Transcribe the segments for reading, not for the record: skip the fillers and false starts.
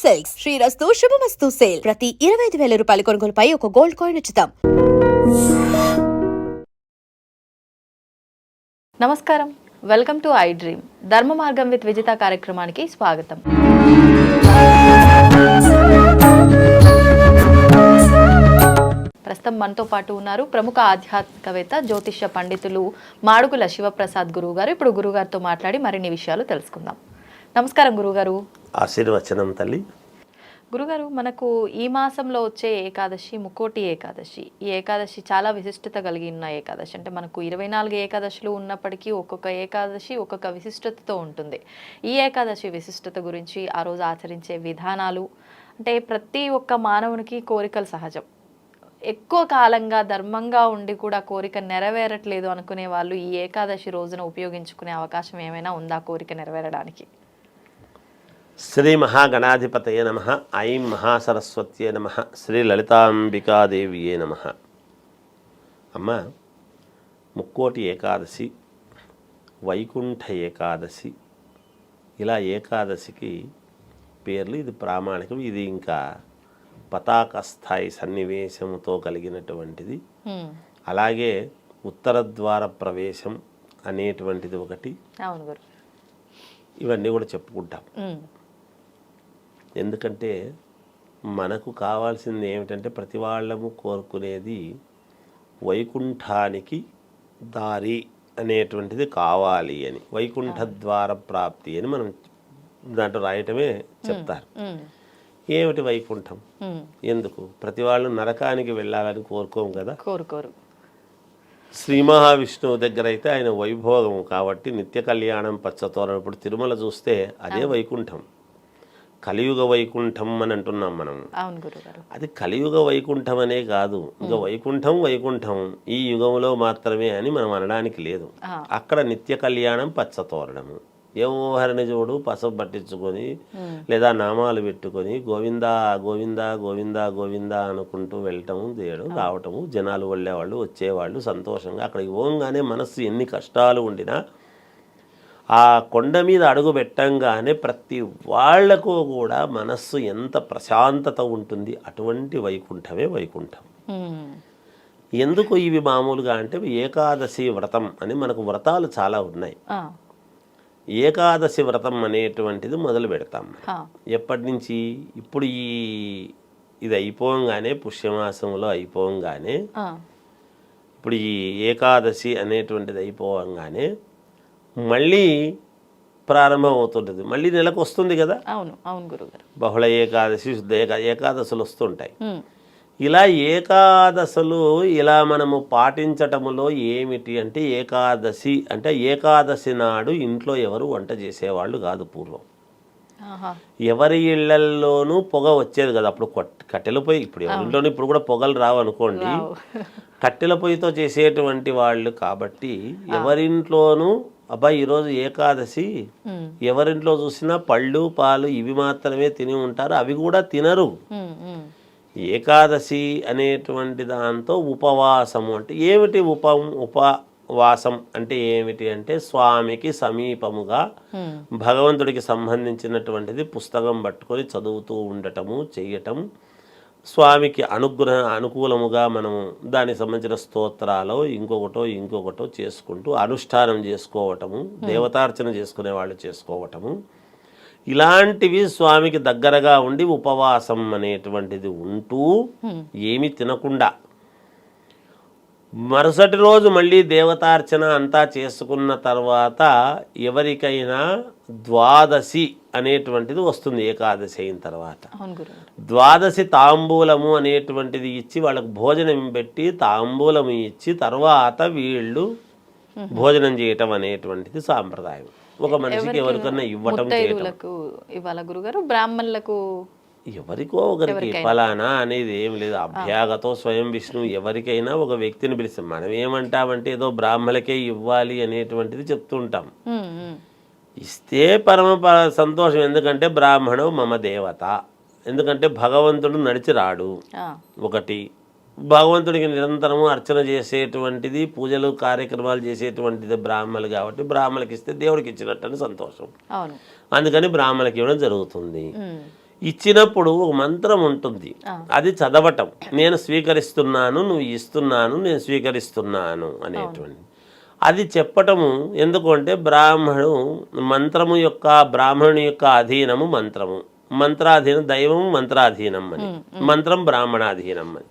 Silks శ్రీరస్తు శుభమస్తు sale ప్రతి 25,000 రూపాయల కొనుగోలుపై ఒక గోల్డ్ కాయిన్ ఉచితం. నమస్కారం, వెల్కమ్ టు ఐ డ్రీమ్. ధర్మ మార్గం విత్ విజిత కార్యక్రమానికి స్వాగతం. ప్రస్తుతం మనతో పాటు ఉన్నారు ప్రముఖ ఆధ్యాత్మికవేత్త జ్యోతిష్య పండితులు మాడుగుల శివప్రసాద్ గురువు గారు. ఇప్పుడు గురుగారితో మాట్లాడి మరిన్ని విషయాలు తెలుసుకుందాం. నమస్కారం గురుగారు. ఆశీర్వచనం తల్లి. గురుగారు, మనకు ఈ మాసంలో వచ్చే ఏకాదశి ముక్కోటి ఏకాదశి. ఈ ఏకాదశి చాలా విశిష్టత కలిగిన ఏకాదశి. అంటే మనకు 24 ఏకాదశులు ఉన్నప్పటికీ ఒక్కొక్క ఏకాదశి ఒక్కొక్క విశిష్టతతో ఉంటుంది. ఈ ఏకాదశి విశిష్టత గురించి, ఆ రోజు ఆచరించే విధానాలు, అంటే ప్రతి ఒక్క మానవునికి కోరికలు సహజం. ఎక్కువ కాలంగా ధర్మంగా ఉండి కూడా కోరిక నెరవేరట్లేదు అనుకునే వాళ్ళు ఈ ఏకాదశి రోజున ఉపయోగించుకునే అవకాశం ఏమైనా ఉందా కోరిక నెరవేరడానికి? శ్రీ మహాగణాధిపతయే నమః. ఐం మహాసరస్వత్యే నమః. శ్రీ లలితాంబికాదేవియే నమః. అమ్మ, ముక్కోటి ఏకాదశి, వైకుంఠ ఏకాదశి, ఇలా ఏకాదశికి పేర్లు. ఇది ప్రామాణికం. ఇది ఇంకా పతాక స్థాయి సన్నివేశంతో కలిగినటువంటిది. అలాగే ఉత్తర ద్వార ప్రవేశం అనేటువంటిది ఒకటి. ఇవన్నీ కూడా చెప్పుకుంటాం. ఎందుకంటే మనకు కావాల్సింది ఏమిటంటే, ప్రతి వాళ్ళము కోరుకునేది వైకుంఠానికి దారి అనేటువంటిది కావాలి అని. వైకుంఠ ద్వార ప్రాప్తి అని మనం దాంట్లో రాయటమే చెప్తారు. ఏమిటి వైకుంఠం? ఎందుకు? ప్రతి వాళ్ళు నరకానికి వెళ్ళాలని కోరుకోము కదా, కోరుకోరు. శ్రీ మహావిష్ణువు దగ్గర అయితే ఆయన వైభోగం కాబట్టి నిత్య కళ్యాణం పచ్చతోరణం. ఇప్పుడు తిరుమల చూస్తే అదే వైకుంఠం. కలియుగ వైకుంఠం అని అంటున్నాం మనం. అది కలియుగ వైకుంఠం అనే కాదు, ఇంకా వైకుంఠం వైకుంఠం ఈ యుగంలో మాత్రమే అని మనం అనడానికి లేదు. అక్కడ నిత్య కళ్యాణం పచ్చతోరణము. ఎవరిని చూడు పసుపు పట్టించుకొని లేదా నామాలు పెట్టుకొని గోవిందా గోవిందా గోవిందా గోవిందా అనుకుంటూ వెళ్ళటము, చేయడం, రావటము, జనాలు వెళ్ళేవాళ్ళు వచ్చేవాళ్ళు సంతోషంగా. అక్కడికి పోగానే మనస్సు ఎన్ని కష్టాలు ఉండినా ఆ కొండ మీద అడుగు పెట్టంగానే ప్రతి వాళ్లకు కూడా మనస్సు ఎంత ప్రశాంతత ఉంటుంది. అటువంటి వైకుంఠమే వైకుంఠం. ఎందుకు ఇవి మామూలుగా అంటే, ఏకాదశి వ్రతం అని మనకు వ్రతాలు చాలా ఉన్నాయి. ఏకాదశి వ్రతం అనేటువంటిది మొదలు పెడతాం. ఎప్పటి నుంచి? ఇప్పుడు ఇది అయిపోగానే, పుష్యమాసంలో అయిపోగానే, ఇప్పుడు ఈ ఏకాదశి అనేటువంటిది అయిపోగానే మళ్ళీ ప్రారంభం అవుతుంటుంది. మళ్ళీ నెలకు వస్తుంది కదా. అవును అవును గురుగారు. బహుళ ఏకాదశి, శుద్ధ ఏకాదశులు వస్తుంటాయి. ఇలా ఏకాదశులు ఇలా మనము పాటించటములో ఏమిటి అంటే, ఏకాదశి అంటే ఏకాదశి నాడు ఇంట్లో ఎవరు వంట చేసేవాళ్ళు కాదు పూర్వం. ఎవరి ఇళ్లల్లోనూ పొగ వచ్చేది కదా. అప్పుడు కట్టెల పొయ్యి, ఇప్పుడు ఎవరింట్లోనూ ఇప్పుడు కూడా పొగలు రావు అనుకోండి, కట్టెల పొయ్యితో చేసేటువంటి వాళ్ళు కాబట్టి ఎవరింట్లోనూ అబ్బాయి ఈరోజు ఏకాదశి, ఎవరింట్లో చూసినా పళ్ళు పాలు ఇవి మాత్రమే తిని ఉంటారు. అవి కూడా తినరు. ఏకాదశి అనేటువంటి దాంతో ఉపవాసము అంటే ఏమిటి? ఉపవాసం అంటే ఏమిటి అంటే, స్వామికి సమీపముగా భగవంతుడికి సంబంధించినటువంటిది పుస్తకం పట్టుకొని చదువుతూ ఉండటము, చెయ్యటం, స్వామికి అనుకూలముగా మనము దానికి సంబంధించిన స్తోత్రాలు ఇంకొకటో చేసుకుంటూ అనుష్ఠానం చేసుకోవటము, దేవతార్చన చేసుకునే వాళ్ళు చేసుకోవటము, ఇలాంటివి స్వామికి దగ్గరగా ఉండి ఉపవాసం అనేటువంటిది ఉంటూ ఏమి తినకుండా మరుసటి రోజు మళ్ళీ దేవతార్చన అంతా చేసుకున్న తర్వాత ఎవరికైనా ద్వాదశి అనేటువంటిది వస్తుంది. ఏకాదశి అయిన తర్వాత ద్వాదశి తాంబూలము అనేటువంటిది ఇచ్చి వాళ్ళకు భోజనం పెట్టి తాంబూలము ఇచ్చి తర్వాత వీళ్ళు భోజనం చేయటం అనేటువంటిది సాంప్రదాయం. ఒక మనిషికి ఎవరికన్నా ఇవ్వటం బ్రాహ్మణులకు ఎవరికో ఒకరికి ఫలానా అనేది ఏం లేదు. అభ్యాగతో స్వయం విష్ణు ఎవరికైనా ఒక వ్యక్తిని పిలిస్తాం. మనం ఏమంటామంటే ఏదో బ్రాహ్మణులకే ఇవ్వాలి అనేటువంటిది చెప్తుంటాం. ఇస్తే పరమ సంతోషం. ఎందుకంటే బ్రాహ్మణు మమ దేవత. ఎందుకంటే భగవంతుడు నడిచి రాడు. ఒకటి, భగవంతుడికి నిరంతరము అర్చన చేసేటువంటిది, పూజలు కార్యక్రమాలు చేసేటువంటిది బ్రాహ్మణులు కాబట్టి బ్రాహ్మణులకి ఇస్తే దేవుడికి ఇచ్చినట్టు సంతోషం. అందుకని బ్రాహ్మణులకి ఇవ్వడం జరుగుతుంది. ఇచ్చినప్పుడు ఒక మంత్రం ఉంటుంది, అది చదవటం. నేను స్వీకరిస్తున్నాను, నువ్వు ఇస్తున్నాను, నేను స్వీకరిస్తున్నాను అనేటువంటి అది చెప్పటము. ఎందుకంటే మంత్రము యొక్క బ్రాహ్మణుని యొక్క అధీనము మంత్రము, మంత్రాధీనం దైవము మంత్రాధీనం అని, మంత్రం బ్రాహ్మణాధీనం అని.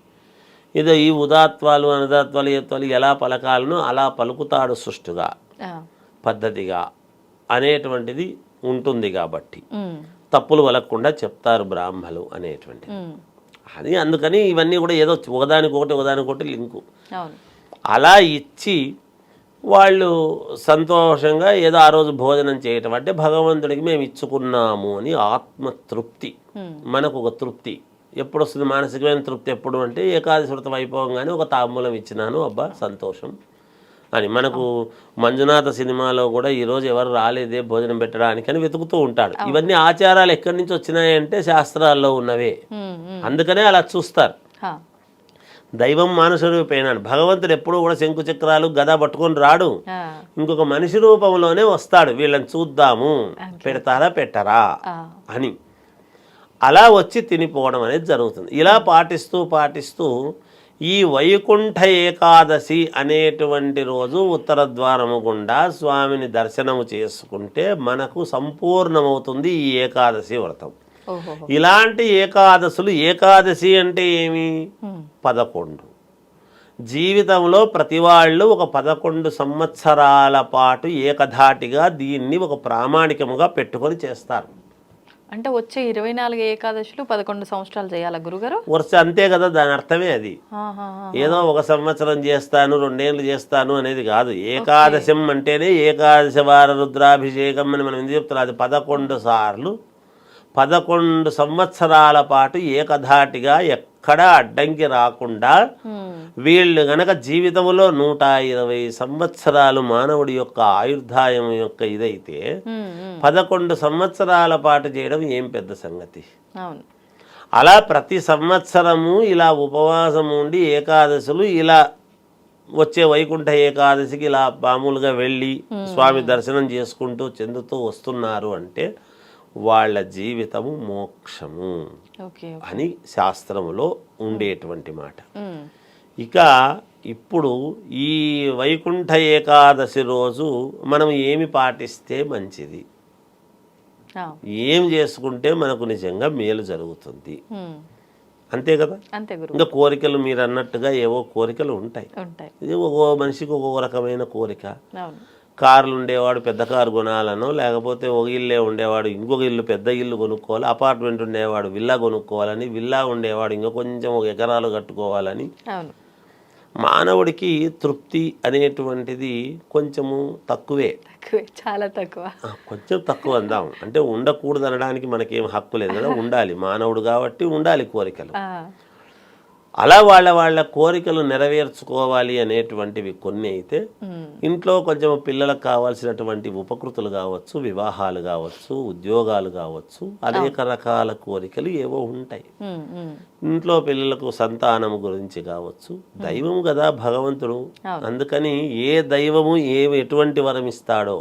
ఇదో ఈ ఉదాత్వాలు అనుదాత్వాలు ఏత్వాలు ఎలా పలకాలనో అలా పలుకుతాడు సుష్టుగా పద్ధతిగా అనేటువంటిది ఉంటుంది. కాబట్టి తప్పులు వలకుండా చెప్తారు బ్రాహ్మలు అనేటువంటిది. అది అందుకని ఇవన్నీ కూడా ఏదో ఒకదానికొకటి లింకు అలా ఇచ్చి వాళ్ళు సంతోషంగా ఏదో ఆ రోజు భోజనం చేయటం అంటే భగవంతుడికి మేము ఇచ్చుకున్నాము అని ఆత్మతృప్తి. మనకు ఒక తృప్తి ఎప్పుడు వస్తుంది, మానసికమైన తృప్తి ఎప్పుడు అంటే ఏకాదశి వ్రతం అయిపోగానే ఒక తాంబూలం ఇచ్చినాను, అబ్బా సంతోషం అని. మనకు మంజునాథ సినిమాలో కూడా ఈరోజు ఎవరు రాలేదే భోజనం పెట్టడానికి అని వెతుకుతూ ఉంటాడు. ఇవన్నీ ఆచారాలు ఎక్కడి నుంచి వచ్చినాయంటే శాస్త్రాల్లో ఉన్నవే, అందుకనే అలా చూస్తారు. దైవం మానుష రూపేనాడు. భగవంతుడు ఎప్పుడు కూడా శంకు చక్రాలు గద పట్టుకొని రాడు, ఇంకొక మనిషి రూపంలోనే వస్తాడు. వీళ్ళని చూద్దాము పెడతారా పెట్టరా అని అలా వచ్చి తినిపోవడం అనేది జరుగుతుంది. ఇలా పాటిస్తూ ఈ వైకుంఠ ఏకాదశి అనేటువంటి రోజు ఉత్తర ద్వారము గుండా స్వామిని దర్శనము చేసుకుంటే మనకు సంపూర్ణమవుతుంది ఈ ఏకాదశి వ్రతం. ఇలాంటి ఏకాదశులు, ఏకాదశి అంటే ఏమి? 11. జీవితంలో ప్రతి వాళ్ళు ఒక 11 సంవత్సరాల పాటు ఏకధాటిగా దీన్ని ఒక ప్రామాణికముగా పెట్టుకొని చేస్తారు. అంటే వచ్చే 24 ఏకాదశులు 11 సంవత్సరాలు చేయాలా గురుగారు? వరుస అంతే కదా, దాని అర్థమే అది. ఏదో 1 సంవత్సరం చేస్తాను 2 ఏళ్ళు చేస్తాను అనేది కాదు. ఏకాదశం అంటేనే ఏకాదశ వార రుద్రాభిషేకం అని మనం ఎందుకు చెప్తున్నాం. అది 11 సార్లు 11 సంవత్సరాల పాటు ఏకధాటిగా ఎక్కడ అడ్డంకి రాకుండా వీళ్ళు గనక జీవితంలో 120 సంవత్సరాలు మానవుడి యొక్క ఆయుర్దాయం యొక్క ఇదైతే 11 సంవత్సరాల పాటు చేయడం ఏం పెద్ద సంగతి. అలా ప్రతి సంవత్సరము ఇలా ఉపవాసం ఉండి ఏకాదశులు ఇలా వచ్చే వైకుంఠ ఏకాదశికి ఇలా మామూలుగా వెళ్ళి స్వామి దర్శనం చేసుకుంటూ చెందుతూ వస్తున్నారు అంటే వాళ్ళ జీవితము మోక్షము అని శాస్త్రములో ఉండేటువంటి మాట. ఇక ఇప్పుడు ఈ వైకుంఠ ఏకాదశి రోజు మనం ఏమి పాటిస్తే మంచిది, ఏం చేసుకుంటే మనకు నిజంగా మేలు జరుగుతుంది, అంతే కదా. ఇంకా కోరికలు మీరు అన్నట్టుగా ఏవో కోరికలు ఉంటాయి. ఒక్కో మనిషికి ఒక్కో రకమైన కోరిక. కార్లు ఉండేవాడు పెద్ద కారు కొనాలనో, లేకపోతే ఒక ఇల్లే ఉండేవాడు ఇంకొక ఇల్లు పెద్ద ఇల్లు కొనుక్కోవాలి, అపార్ట్మెంట్ ఉండేవాడు విల్లా కొనుక్కోవాలని, విల్లా ఉండేవాడు ఇంకా కొంచెం 1 ఎకరాలు కట్టుకోవాలని. మానవుడికి తృప్తి అనేటువంటిది కొంచెము తక్కువే, చాలా తక్కువ, కొంచెం తక్కువ అందాం. అంటే ఉండకూడదు అనడానికి మనకేం హక్కు లేదు కదా, ఉండాలి మానవుడు కాబట్టి ఉండాలి కోరికలు. అలా వాళ్ళ కోరికలు నెరవేర్చుకోవాలి అనేటువంటివి కొన్ని అయితే, ఇంట్లో కొంచెం పిల్లలకు కావాల్సినటువంటి ఉపకృతులు కావచ్చు, వివాహాలు కావచ్చు, ఉద్యోగాలు కావచ్చు, అనేక రకాల కోరికలు ఏవో ఉంటాయి. ఇంట్లో పిల్లలకు సంతానం గురించి కావచ్చు. దైవం కదా భగవంతుడు, అందుకని ఏ దైవము ఎటువంటి వరం ఇస్తాడో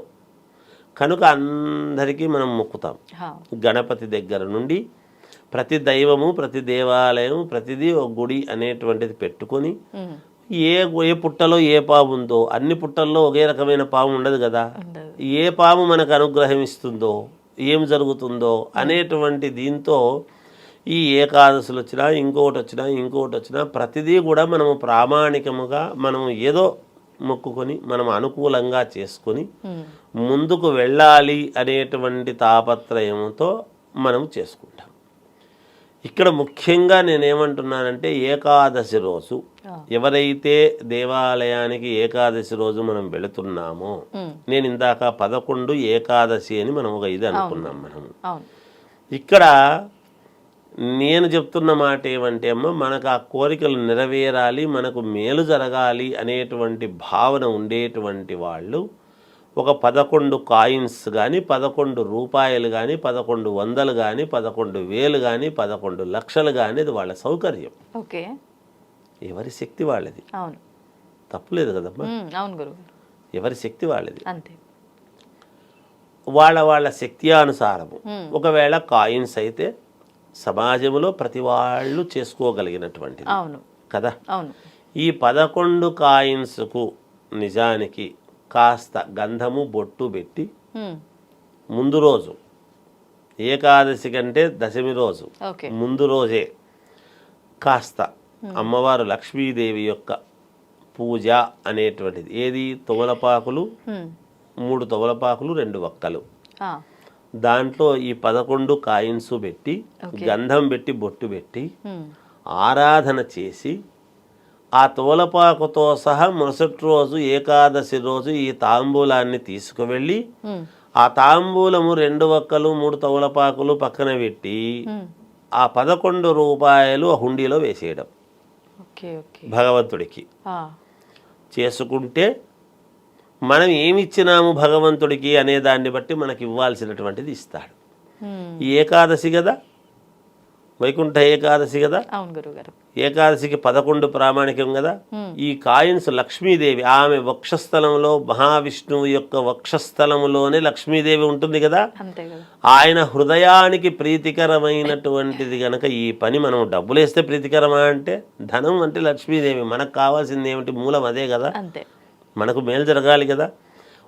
కనుక అందరికీ మనం మొక్కుతాం. గణపతి దగ్గర నుండి ప్రతి దైవము, ప్రతి దేవాలయం, ప్రతిదీ ఒక గుడి అనేటువంటిది పెట్టుకొని ఏ పుట్టలో ఏ పాము ఉందో, అన్ని పుట్టల్లో ఒకే రకమైన పాము ఉండదు కదా, ఏ పాము మనకు అనుగ్రహం ఇస్తుందో, ఏం జరుగుతుందో అనేటువంటి దీంతో ఈ ఏకాదశులు వచ్చినా ఇంకొకటి వచ్చినా ప్రతిదీ కూడా మనము ప్రామాణికముగా మనము ఏదో మొక్కుకొని మనం అనుకూలంగా చేసుకొని ముందుకు వెళ్ళాలి అనేటువంటి తాపత్రయంతో మనం చేసుకుంటాం. ఇక్కడ ముఖ్యంగా నేనేమంటున్నానంటే ఏకాదశి రోజు ఎవరైతే దేవాలయానికి ఏకాదశి రోజు మనం వెళుతున్నామో, నేను ఇందాక 11 ఏకాదశి అని మనం ఒక ఇది అనుకున్నాం. మనం ఇక్కడ నేను చెప్తున్న మాట ఏమంటే అమ్మ, మనకు ఆ కోరికలు నెరవేరాలి, మనకు మేలు జరగాలి అనేటువంటి భావన ఉండేటువంటి వాళ్ళు ఒక 11 కాయిన్స్ కానీ, 11 రూపాయలు కానీ, 1100 కానీ, 11,000 కానీ, 11 లక్షలు కానీ, అది వాళ్ళ సౌకర్యం. ఎవరి శక్తి వాళ్ళది, తప్పులేదు కదమ్మా. ఎవరి శక్తి వాళ్ళది, వాళ్ళ శక్తి అనుసారము. ఒకవేళ కాయిన్స్ అయితే సమాజంలో ప్రతి వాళ్ళు చేసుకోగలిగినటువంటిది అవును కదా. అవును ఈ 11 కాయిన్స్కు నిజానికి కాస్త గంధము బొట్టు పెట్టి హ్మ్. ముందు రోజు ఏకాదశి కంటే దశమి రోజు ఓకే ముందు రోజే కాస్త అమ్మవారు లక్ష్మీదేవి యొక్క పూజ అనేటువంటిది ఏది తొగలపాకులు హ్మ్. 3 తొగలపాకులు 2 వక్కలు ఆ, దాంట్లో ఈ 11 కాయిన్స్ పెట్టి గంధం పెట్టి బొట్టు పెట్టి హ్మ్. ఆరాధన చేసి ఆ తోలపాకుతో సహా మరుసటి రోజు ఏకాదశి రోజు ఈ తాంబూలాన్ని తీసుకువెళ్ళి హ్మ్. ఆ తాంబూలము 2 వక్కలు 3 తవలపాకులు పక్కన పెట్టి హ్మ్. ఆ 11 రూపాయలు ఆ హుండీలో వేసేయడం ఓకే ఓకే భగవంతుడికి ఆ, చేసుకుంటే మనం ఏమిచ్చినాము భగవంతుడికి అనే దాన్ని బట్టి మనకి ఇవ్వాల్సినటువంటిది ఇస్తాడు. హ్మ్. ఈ ఏకాదశి కదా, వైకుంఠ ఏకాదశి కదా, అవును గురుగారు ఏకాదశికి 11 ప్రామాణికం కదా. హ్మ్. ఈ కాయిన్స్ లక్ష్మీదేవి ఆమె వక్షస్థలంలో మహావిష్ణువు యొక్క వక్షస్థలములోనే లక్ష్మీదేవి ఉంటుంది కదా. అంతే కదా ఆయన హృదయానికి ప్రీతికరమైనటువంటిది గనక ఈ పని మనం డబ్బులు వేస్తే ప్రీతికరమా అంటే, ధనం అంటే లక్ష్మీదేవి, మనకు కావాల్సింది ఏమిటి, మూలం అదే కదా, అంతే మనకు మేలు జరగాలి కదా.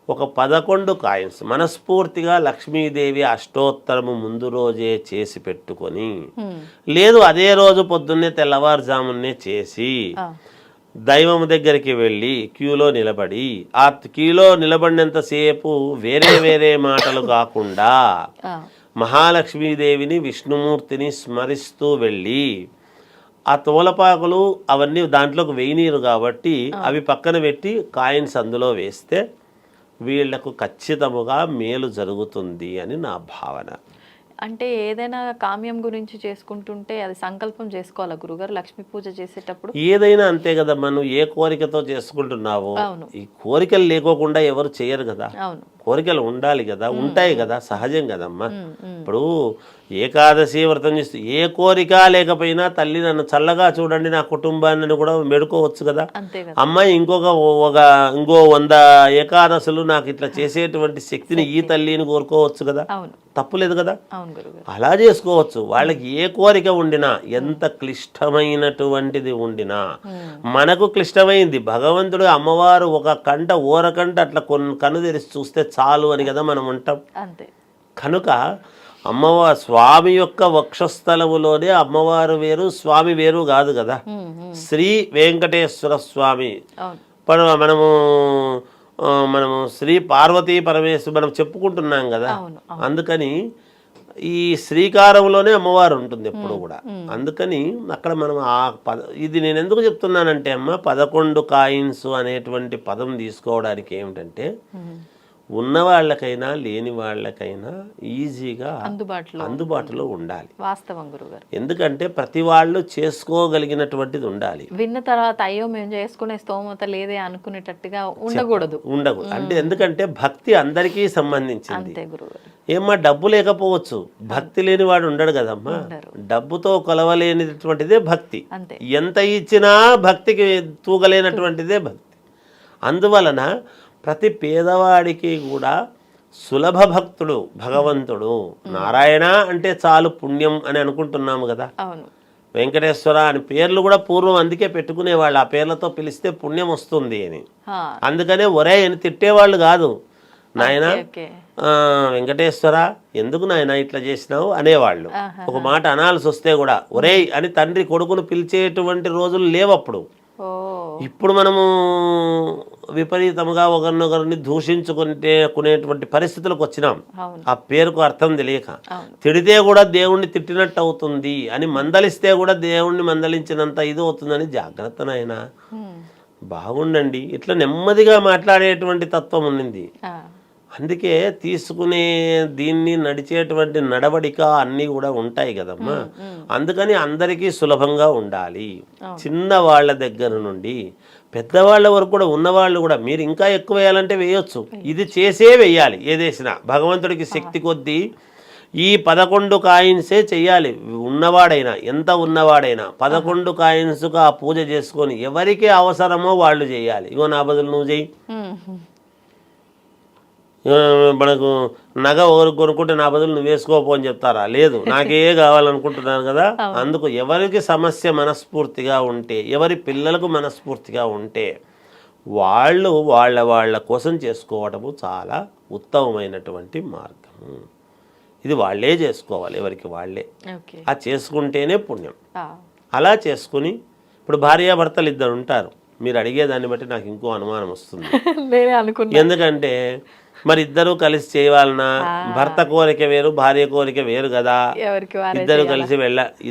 ఒక 11 కాయిన్స్ మనస్ఫూర్తిగా లక్ష్మీదేవి అష్టోత్తరము ముందు రోజే చేసి పెట్టుకొని, హ్మ్. లేదు అదే రోజు పొద్దున్నే తెల్లవారుజామునే చేసి ఆ, దైవం దగ్గరికి వెళ్ళి క్యూలో నిలబడి ఆ క్యూలో నిలబడినంతసేపు వేరే వేరే మాటలు కాకుండా ఆ, మహాలక్ష్మీదేవిని విష్ణుమూర్తిని స్మరిస్తూ వెళ్ళి ఆ తోలపాకులు అవన్నీ దాంట్లోకి వేయనీరు కాబట్టి అవి పక్కన పెట్టి కాయిన్స్ అందులో వేస్తే వీళ్లకు ఖచ్చితముగా మేలు జరుగుతుంది అని నా భావన. అంటే ఏదైనా కామ్యం గురించి చేసుకుంటుంటే అది సంకల్పం చేసుకోవాలా గురుగారు లక్ష్మీ పూజ చేసేటప్పుడు? ఏదైనా అంతే కదా, మనం ఏ కోరికతో చేసుకుంటున్నావో అవును ఈ కోరికలు లేకోకుండా ఎవరు చేయరు కదా. అవును కోరికలు ఉండాలి కదా, ఉంటాయి కదా, సహజం కదమ్మా. ఉమ్. ఇప్పుడు ఏకాదశి వ్రతం చేస్తూ ఏ కోరిక లేకపోయినా తల్లి నన్ను చల్లగా చూడండి నా కుటుంబాన్ని కూడా మెడుకోవచ్చు కదా. అంతే కదా అమ్మాయి ఇంకో 100 ఏకాదశులు నాకు ఇట్లా చేసేటువంటి శక్తిని ఈ తల్లిని కోరుకోవచ్చు కదా, అవును తప్పులేదు కదా. అవును గురుగారు అలా చేసుకోవచ్చు. వాళ్ళకి ఏ కోరిక ఉండినా, ఎంత క్లిష్టమైనటువంటిది ఉండినా, మనకు క్లిష్టమైంది భగవంతుడు అమ్మవారు ఒక కంట ఓరకంట అట్లా కన్ను తెరిచి చూస్తే చాలు అని కదా మనం ఉంటాం. అంతే కనుక అమ్మవారు స్వామి యొక్క వక్షస్థలములోనే అమ్మవారు వేరు స్వామి వేరు కాదు కదా. శ్రీ వెంకటేశ్వర స్వామి అవును మనము శ్రీ పార్వతీ పరమేశ్వరు మనం చెప్పుకుంటున్నాం కదా. అవును అందుకని ఈ శ్రీకారంలోనే అమ్మవారు ఉంటుంది ఎప్పుడు కూడా. అందుకని అక్కడ మనం ఇది నేను ఎందుకు చెప్తున్నానంటే అమ్మ 11 కాయిన్స్ అనేటువంటి పదం తీసుకోవడానికి ఏమిటంటే ఉన్న వాళ్ళకైనా లేని వాళ్ళకైనా ఈజీగా అందుబాటులో ఉండాలి. వాస్తవం గురుగారు. ఎందుకంటే ప్రతి వాళ్ళు చేసుకోగలిగినటువంటిది ఉండాలి. విన్న తర్వాత అయ్యో మేము చేసుకునే స్తోమత లేదే అనుకునేటట్టుగా ఉండకూడదు. అంటే ఎందుకంటే భక్తి అందరికీ సంబంధించింది. అంతే గురుగారు. ఏమ్మా డబ్బు లేకపోవచ్చు, భక్తి లేని వాడు ఉండడు కదమ్మా. డబ్బుతో కొలవలేనిటువంటిదే భక్తి. అంతే ఎంత ఇచ్చినా భక్తికి తూగలేనటువంటిదే భక్తి. అందువలన ప్రతి పేదవాడికి కూడా సులభ భక్తుడు భగవంతుడు. నారాయణ అంటే చాలు పుణ్యం అని అనుకుంటున్నాము కదా. అవును వెంకటేశ్వర అని పేర్లు కూడా పూర్వం అందుకే పెట్టుకునేవాళ్ళు, ఆ పేర్లతో పిలిస్తే పుణ్యం వస్తుంది అని. అందుకనే ఒరే అని తిట్టేవాళ్ళు కాదు, నాయన వెంకటేశ్వర ఎందుకు నాయన ఇట్లా చేసినావు అనేవాళ్ళు. ఒక మాట అనాల్సి వస్తే కూడా ఒరేయ్ అని తండ్రి కొడుకును పిలిచేటువంటి రోజులు లేవప్పుడు. ఇప్పుడు మనము విపరీతంగా ఒకరినొకరిని దూషించుకునేటువంటి పరిస్థితులకు వచ్చినాం. ఆ పేరుకు అర్థం తెలియక తిడితే కూడా దేవుణ్ణి తిట్టినట్టు అవుతుంది అని, మందలిస్తే కూడా దేవుణ్ణి మందలించినంత ఇది అవుతుందని జాగ్రత్త నాయన, బాగుండండి ఇట్లా నెమ్మదిగా మాట్లాడేటువంటి తత్వం ఉన్నింది. అందుకే తీసుకునే దీన్ని నడిచేటువంటి నడవడిక అన్నీ కూడా ఉంటాయి కదమ్మా. అందుకని అందరికీ సులభంగా ఉండాలి. చిన్న వాళ్ళ దగ్గర నుండి పెద్దవాళ్ళ వరకు కూడా ఉన్నవాళ్ళు కూడా మీరు ఇంకా ఎక్కువ వేయాలంటే వేయొచ్చు. ఇది చేసే వెయ్యాలి. ఏదేసినా భగవంతుడికి శక్తి కొద్దీ ఈ 11 కాయిన్సే చెయ్యాలి. ఉన్నవాడైనా ఎంత ఉన్నవాడైనా 11 కాయిన్స్కు ఆ పూజ చేసుకొని ఎవరికి అవసరమో వాళ్ళు చేయాలి. ఇగో నా బదులు నువ్వు చెయ్యి, మనకు నగ ఒకరికి కొనుక్కుంటే నా బదులు నువ్వు వేసుకోపో అని చెప్తారా? లేదు, నాకే కావాలనుకుంటున్నాను కదా. అందుకు ఎవరికి సమస్య మనస్ఫూర్తిగా ఉంటే, ఎవరి పిల్లలకు మనస్ఫూర్తిగా ఉంటే వాళ్ళు వాళ్ళ కోసం చేసుకోవడము చాలా ఉత్తమమైనటువంటి మార్గము. ఇది వాళ్ళే చేసుకోవాలి, ఎవరికి వాళ్ళే. అది చేసుకుంటేనే పుణ్యం. అలా చేసుకుని ఇప్పుడు భార్యాభర్తలు ఇద్దరు ఉంటారు. మీరు అడిగేదాన్ని బట్టి నాకు ఇంకో అనుమానం వస్తుంది. ఎందుకంటే మరి ఇద్దరు కలిసి చేయాలన్నా భర్త కోరిక వేరు, భార్య కోరిక వేరు కదా. ఇద్దరు కలిసి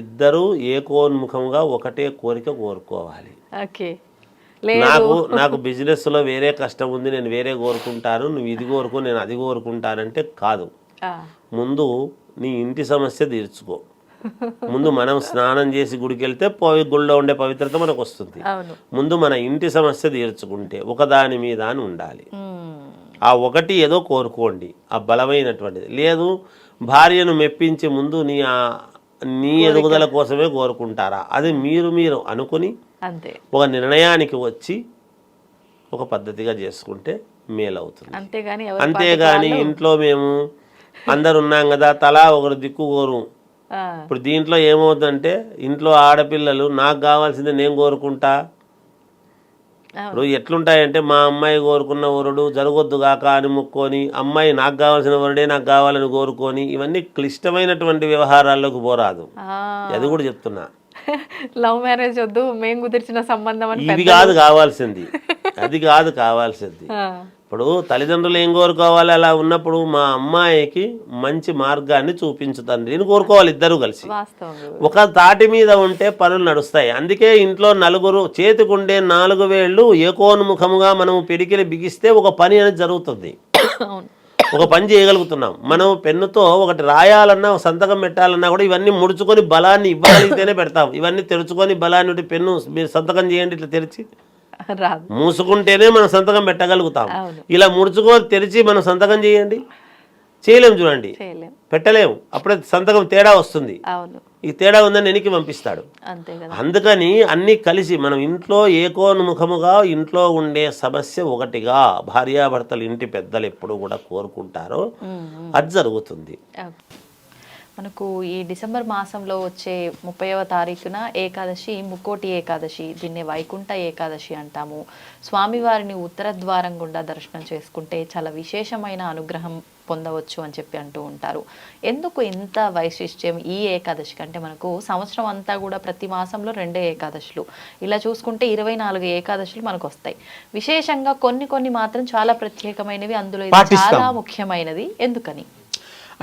ఇద్దరు ఏకోన్ముఖంగా ఒకటే కోరిక కోరుకోవాలి. నాకు బిజినెస్ లో వేరే కష్టం ఉంది, నేను వేరే కోరుకుంటాను, నువ్వు ఇది కోరుకో నేను అది కోరుకుంటానంటే కాదు. ముందు నీ ఇంటి సమస్య తీర్చుకో. ముందు మనం స్నానం చేసి గుడికి వెళ్తే గుడిలో ఉండే పవిత్రత మనకు వస్తుంది. ముందు మన ఇంటి సమస్య తీర్చుకుంటే ఒకదాని మీద అని ఉండాలి. ఆ ఒకటి ఏదో కోరుకోండి, ఆ బలమైనటువంటిది. లేదు భార్యను మెప్పించి ముందు నీ ఎదుగుదల కోసమే కోరుకుంటారా, అది మీరు అనుకుని ఒక నిర్ణయానికి వచ్చి ఒక పద్ధతిగా చేసుకుంటే మేలవుతుంది. అంతేగాని ఇంట్లో మేము అందరు ఉన్నాం కదా తలా ఒకరు దిక్కు కోరు. ఇప్పుడు దీంట్లో ఏమవుతుందంటే ఇంట్లో ఆడపిల్లలు నాకు కావాల్సిందే నేను కోరుకుంటా. ఇప్పుడు ఎట్లుంటాయంటే మా అమ్మాయి కోరుకున్న వరుడు జరగొద్దు కాక అని ముక్కొని, అమ్మాయి నాకు కావాల్సిన వరుడే నాకు కావాలని కోరుకొని, ఇవన్నీ క్లిష్టమైనటువంటి వ్యవహారాల్లోకి పోరాదు. అది కూడా చెప్తున్నా. లవ్ మ్యారేజ్ వద్దు, మేము కుదిర్చిన సంబంధం ఇది కాదు కావాల్సింది, అది కాదు కావాల్సింది. ఇప్పుడు తల్లిదండ్రులు ఏం కోరుకోవాలి? అలా ఉన్నప్పుడు మా అమ్మాయికి మంచి మార్గాన్ని చూపించు తండ్రిని కోరుకోవాలి ఇద్దరు కలిసి. ఒక తాటి మీద ఉంటే పనులు నడుస్తాయి. అందుకే ఇంట్లో నలుగురు చేతికుండే 4 వేళ్ళు ఏకోన్ముఖముగా మనం పిడికిలి బిగిస్తే ఒక పని అనేది జరుగుతుంది, ఒక పని చేయగలుగుతున్నాం. మనం పెన్నుతో ఒకటి రాయాలన్నా సంతకం పెట్టాలన్నా కూడా ఇవన్నీ ముడుచుకొని బలాన్ని ఇవ్వగలిగితేనే పెడతాం. ఇవన్నీ తెరుచుకొని బలాన్ని పెన్ను మీరు సంతకం చేయండి ఇట్లా తెరిచి మూసుకుంటేనే మనం సంతకం పెట్టగలుగుతాం. ఇలా ముడుచుకొని తెరిచి మనం సంతకం చేయండి, చేయలేము. చూడండి, పెట్టలేము. అప్పుడే సంతకం తేడా వస్తుంది. ఈ తేడా ఉందని వెనక్కి పంపిస్తాడు. అందుకని అన్ని కలిసి మనం ఇంట్లో ఏకోన్ముఖముగా ఇంట్లో ఉండే సమస్య ఒకటిగా భార్యాభర్తలు ఇంటి పెద్దలు ఎప్పుడు కూడా కోరుకుంటారో అది జరుగుతుంది. మనకు ఈ డిసెంబర్ మాసంలో వచ్చే 30వ తారీఖున ఏకాదశి ముక్కోటి ఏకాదశి, దీన్ని వైకుంఠ ఏకాదశి అంటాము. స్వామివారిని ఉత్తర ద్వారం గుండా దర్శనం చేసుకుంటే చాలా విశేషమైన అనుగ్రహం పొందవచ్చు అని చెప్పి అంటూ ఉంటారు. ఎందుకు ఇంత వైశిష్ట్యం ఈ ఏకాదశికి? అంటే మనకు సంవత్సరం అంతా కూడా ప్రతి మాసంలో 2 ఏకాదశులు, ఇలా చూసుకుంటే 24 ఏకాదశులు మనకు వస్తాయి. విశేషంగా కొన్ని మాత్రం చాలా ప్రత్యేకమైనవి, అందులో ఇది చాలా ముఖ్యమైనది. ఎందుకని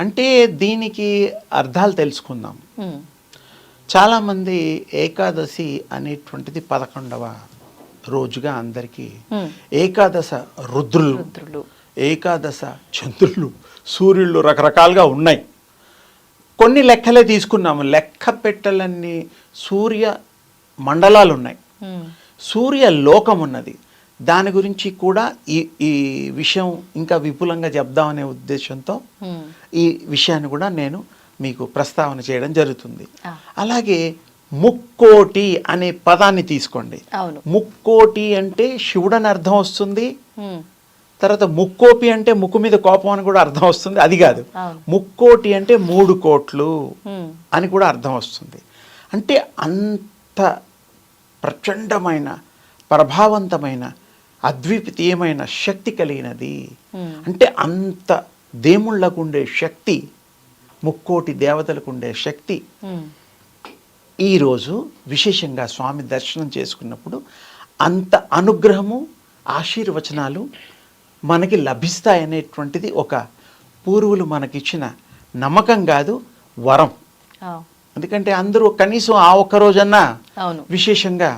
అంటే దీనికి అర్థాలు తెలుసుకుందాం. చాలామంది ఏకాదశి అనేటువంటిది 11వ రోజుగా అందరికీ, ఏకాదశ రుద్రులు, ఏకాదశ చంద్రులు, సూర్యుళ్ళు రకరకాలుగా ఉన్నాయి. కొన్ని లెక్కలే తీసుకున్నాము. లెక్క పెట్టలన్నీ సూర్య మండలాలు ఉన్నాయి, సూర్య లోకం ఉన్నది. దాని గురించి కూడా ఈ విషయం ఇంకా విపులంగా చెప్దామనే ఉద్దేశంతో ఈ విషయాన్ని కూడా నేను మీకు ప్రస్తావన చేయడం జరుగుతుంది. అలాగే ముక్కోటి అనే పదాన్ని తీసుకోండి. ముక్కోటి అంటే శివుడని అర్థం వస్తుంది. తర్వాత ముక్కోపి అంటే ముక్కు మీద కోపం అని కూడా అర్థం వస్తుంది. అది కాదు, ముక్కోటి అంటే 3 కోట్లు అని కూడా అర్థం వస్తుంది. అంటే అంత ప్రచండమైన ప్రభావవంతమైన అద్వితీయమైన శక్తి కలిగినది. అంటే అంత దేవుళ్ళకు ఉండే శక్తి, ముక్కోటి దేవతలకు ఉండే శక్తి ఈరోజు విశేషంగా స్వామి దర్శనం చేసుకున్నప్పుడు అంత అనుగ్రహము, ఆశీర్వచనాలు మనకి లభిస్తాయనేటువంటిది ఒక పూర్వులు మనకిచ్చిన నమ్మకం కాదు, వరం. ఎందుకంటే అందరూ కనీసం ఆ ఒక్క రోజన్నా విశేషంగా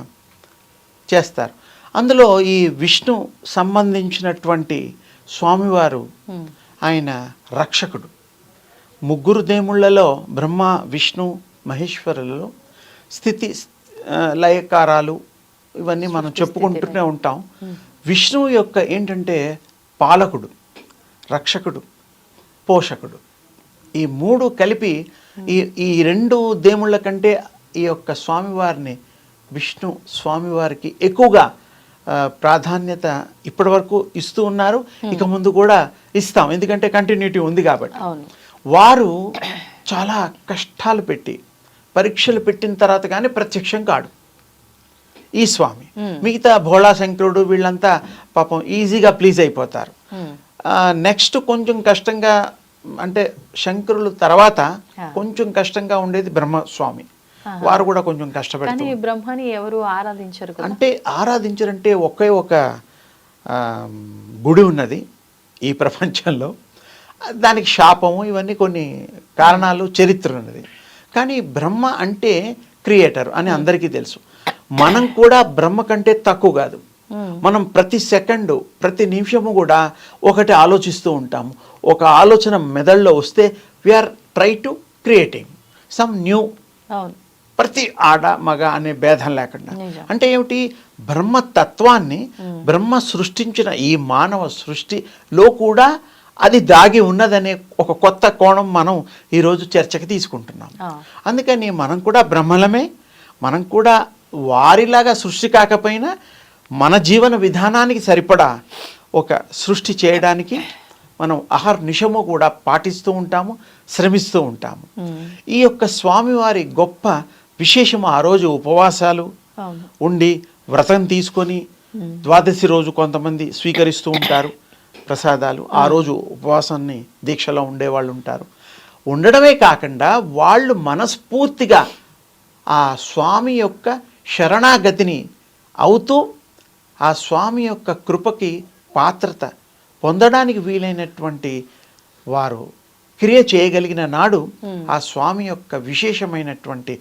చేస్తారు. అందులో ఈ విష్ణు సంబంధించినటువంటి స్వామివారు ఆయన రక్షకుడు. 3 దేవుళ్ళలో బ్రహ్మ, విష్ణు, మహేశ్వరులలో స్థితి లయకారాలు ఇవన్నీ మనం చెప్పుకుంటూనే ఉంటాం. విష్ణువు యొక్క ఏంటంటే పాలకుడు, రక్షకుడు, పోషకుడు. ఈ 3 కలిపి ఈ 2 దేవుళ్ళ కంటే ఈ యొక్క స్వామివారిని, విష్ణు స్వామివారికి ఎక్కువగా ప్రాధాన్యత ఇప్పటి వరకు ఇస్తూ ఉన్నారు, ఇక ముందు కూడా ఇస్తాం, ఎందుకంటే కంటిన్యూటీ ఉంది కాబట్టి. అవును. వారు చాలా కష్టాలు పెట్టి పరీక్షలు పెట్టిన తర్వాత కానీ ప్రత్యక్షం కాడు ఈ స్వామి. మిగతా భోళా శంకరుడు వీళ్ళంతా పాపం ఈజీగా ప్లీజ్ అయిపోతారు. నెక్స్ట్ కొంచెం కష్టంగా, అంటే శంకరులు తర్వాత కొంచెం కష్టంగా ఉండేది బ్రహ్మస్వామి. వారు కూడా కొంచెం కష్టపడతారు. కానీ బ్రహ్మని ఎవరు ఆరాధించరు కదా. అంటే ఆరాధించరంటే ఒకే ఒక గుడి ఉన్నది ఈ ప్రపంచంలో, దానికి శాపము ఇవన్నీ కొన్ని కారణాలు, చరిత్ర ఉన్నది. కానీ బ్రహ్మ అంటే క్రియేటర్ అని అందరికీ తెలుసు. మనం కూడా బ్రహ్మ కంటే తక్కువ కాదు. మనం ప్రతి సెకండు ప్రతి నిమిషము కూడా ఒకటి ఆలోచిస్తూ ఉంటాము. ఒక ఆలోచన మెదడులో వస్తే we are try to creating some new, అవును, ప్రతి ఆడ మగ అనే భేదం లేకుండా. అంటే ఏమిటి, బ్రహ్మతత్వాన్ని బ్రహ్మ సృష్టించిన ఈ మానవ సృష్టిలో కూడా అది దాగి ఉన్నదనే ఒక కొత్త కోణం మనం ఈరోజు చర్చకి తీసుకుంటున్నాం. అందుకని మనం కూడా బ్రహ్మలమే, మనం కూడా వారిలాగా సృష్టి కాకపోయినా మన జీవన విధానానికి సరిపడా ఒక సృష్టి చేయడానికి మనం అహర్నిశము కూడా పాటిస్తూ ఉంటాము, శ్రమిస్తూ ఉంటాము. ఈ యొక్క స్వామివారి గొప్ప విశేషము ఆ రోజు ఉపవాసాలు ఉండి వ్రతం తీసుకొని ద్వాదశి రోజు కొంతమంది స్వీకరిస్తూ ఉంటారు ప్రసాదాలు. ఆ రోజు ఉపవాసాన్ని దీక్షలో ఉండేవాళ్ళు ఉంటారు. ఉండడమే కాకుండా వాళ్ళు మనస్ఫూర్తిగా ఆ స్వామి యొక్క శరణాగతిని అవుతూ ఆ స్వామి యొక్క కృపకి పాత్రత పొందడానికి వీలైనటువంటి వారు క్రియ చేయగలిగిన నాడు ఆ స్వామి యొక్క విశేషమైనటువంటి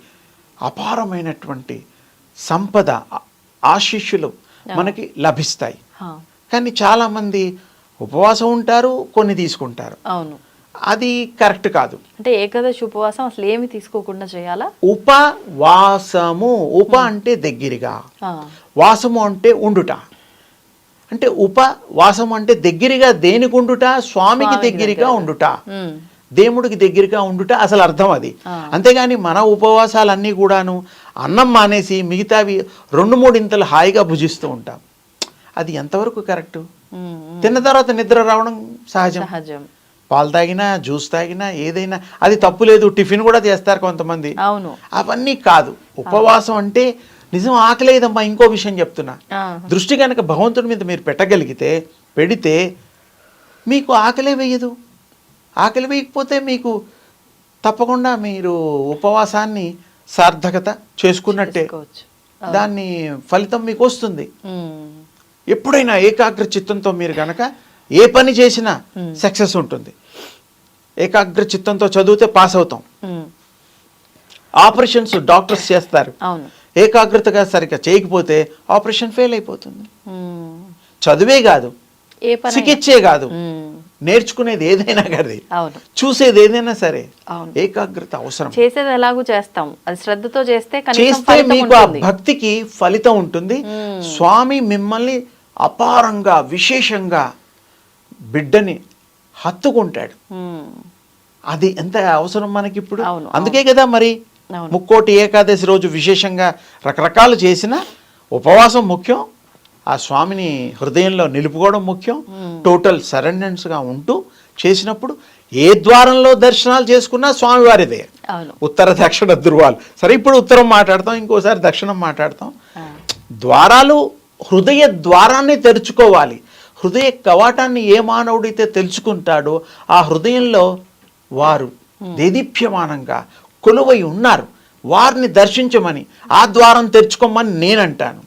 అపారమైనటువంటి సంపద, ఆశీస్సులు మనకి లభిస్తాయి. కానీ చాలామంది ఉపవాసం ఉంటారు, కొన్ని తీసుకుంటారు. అవును, అది కరెక్ట్ కాదు. అంటే ఏకాదశి ఉపవాసం అసలు ఏమి తీసుకోకుండా చేయాలా? ఉపవాసము, ఉప అంటే దగ్గరగా, వాసము అంటే ఉండుట. అంటే ఉపవాసము అంటే దగ్గరగా దేనికి ఉండుట? స్వామికి దగ్గరగా ఉండుట, దేవుడికి దగ్గరగా ఉండుట అసలు అర్థం అది. అంతేగాని మన ఉపవాసాలన్నీ కూడాను అన్నం మానేసి మిగతావి 2-3 ఇంతలు హాయిగా భుజిస్తూ ఉంటాం. అది ఎంతవరకు కరెక్టు? తిన్న తర్వాత నిద్ర రావడం సహజం. పాలు తాగినా, జ్యూస్ తాగినా, ఏదైనా అది తప్పు లేదు. టిఫిన్ కూడా చేస్తారు కొంతమంది. అవును, అవన్నీ కాదు. ఉపవాసం అంటే నిజం ఆకలేదమ్మా. ఇంకో విషయం చెప్తున్నా, దృష్టి కనుక భగవంతుడి మీద మీరు పెడితే మీకు ఆకలే వేయదు. ఆకలి వేయకపోతే మీకు తప్పకుండా మీరు ఉపవాసాన్ని సార్థకత చేసుకున్నట్టే, దాన్ని ఫలితం మీకు వస్తుంది. ఎప్పుడైనా ఏకాగ్ర చిత్తంతో మీరు కనుక ఏ పని చేసినా సక్సెస్ ఉంటుంది. ఏకాగ్ర చిత్తంతో చదివితే పాస్ అవుతాం. ఆపరేషన్స్ డాక్టర్స్ చేస్తారు, ఏకాగ్రతగా సరిగ్గా చేయకపోతే ఆపరేషన్ ఫెయిల్ అయిపోతుంది. చదువే కాదు, చికిత్సే కాదు, నేర్చుకునేది ఏదైనా కానీ, చూసేది ఏదైనా సరే ఏకాగ్రత అవసరం. చేసేది ఎలాగూ చేస్తాం, అది శ్రద్ధతో చేస్తే మీకు ఆ భక్తికి ఫలితం ఉంటుంది. స్వామి మిమ్మల్ని అపారంగా విశేషంగా బిడ్డని హత్తుకుంటాడు. అది ఎంత అవసరం మనకి ఇప్పుడు. అందుకే కదా మరి ముక్కోటి ఏకాదశి రోజు విశేషంగా రకరకాలు చేసిన ఉపవాసం ముఖ్యం, ఆ స్వామిని హృదయంలో నిలుపుకోవడం ముఖ్యం. టోటల్ సరెండెన్స్గా ఉంటూ చేసినప్పుడు ఏ ద్వారంలో దర్శనాలు చేసుకున్నా స్వామివారిదే. ఉత్తర దక్షిణ ధృవాలు. సరే, ఇప్పుడు ఉత్తరం మాట్లాడతాం, ఇంకోసారి దక్షిణం మాట్లాడతాం. ద్వారాలు హృదయ ద్వారాన్ని తెరుచుకోవాలి. హృదయ కవాటాన్ని ఏ మానవుడైతే తెలుసుకుంటాడో ఆ హృదయంలో వారు దేదీప్యమానంగా కొలువై ఉన్నారు. వారిని దర్శించమని, ఆ ద్వారం తెరుచుకోమని నేనంటాను.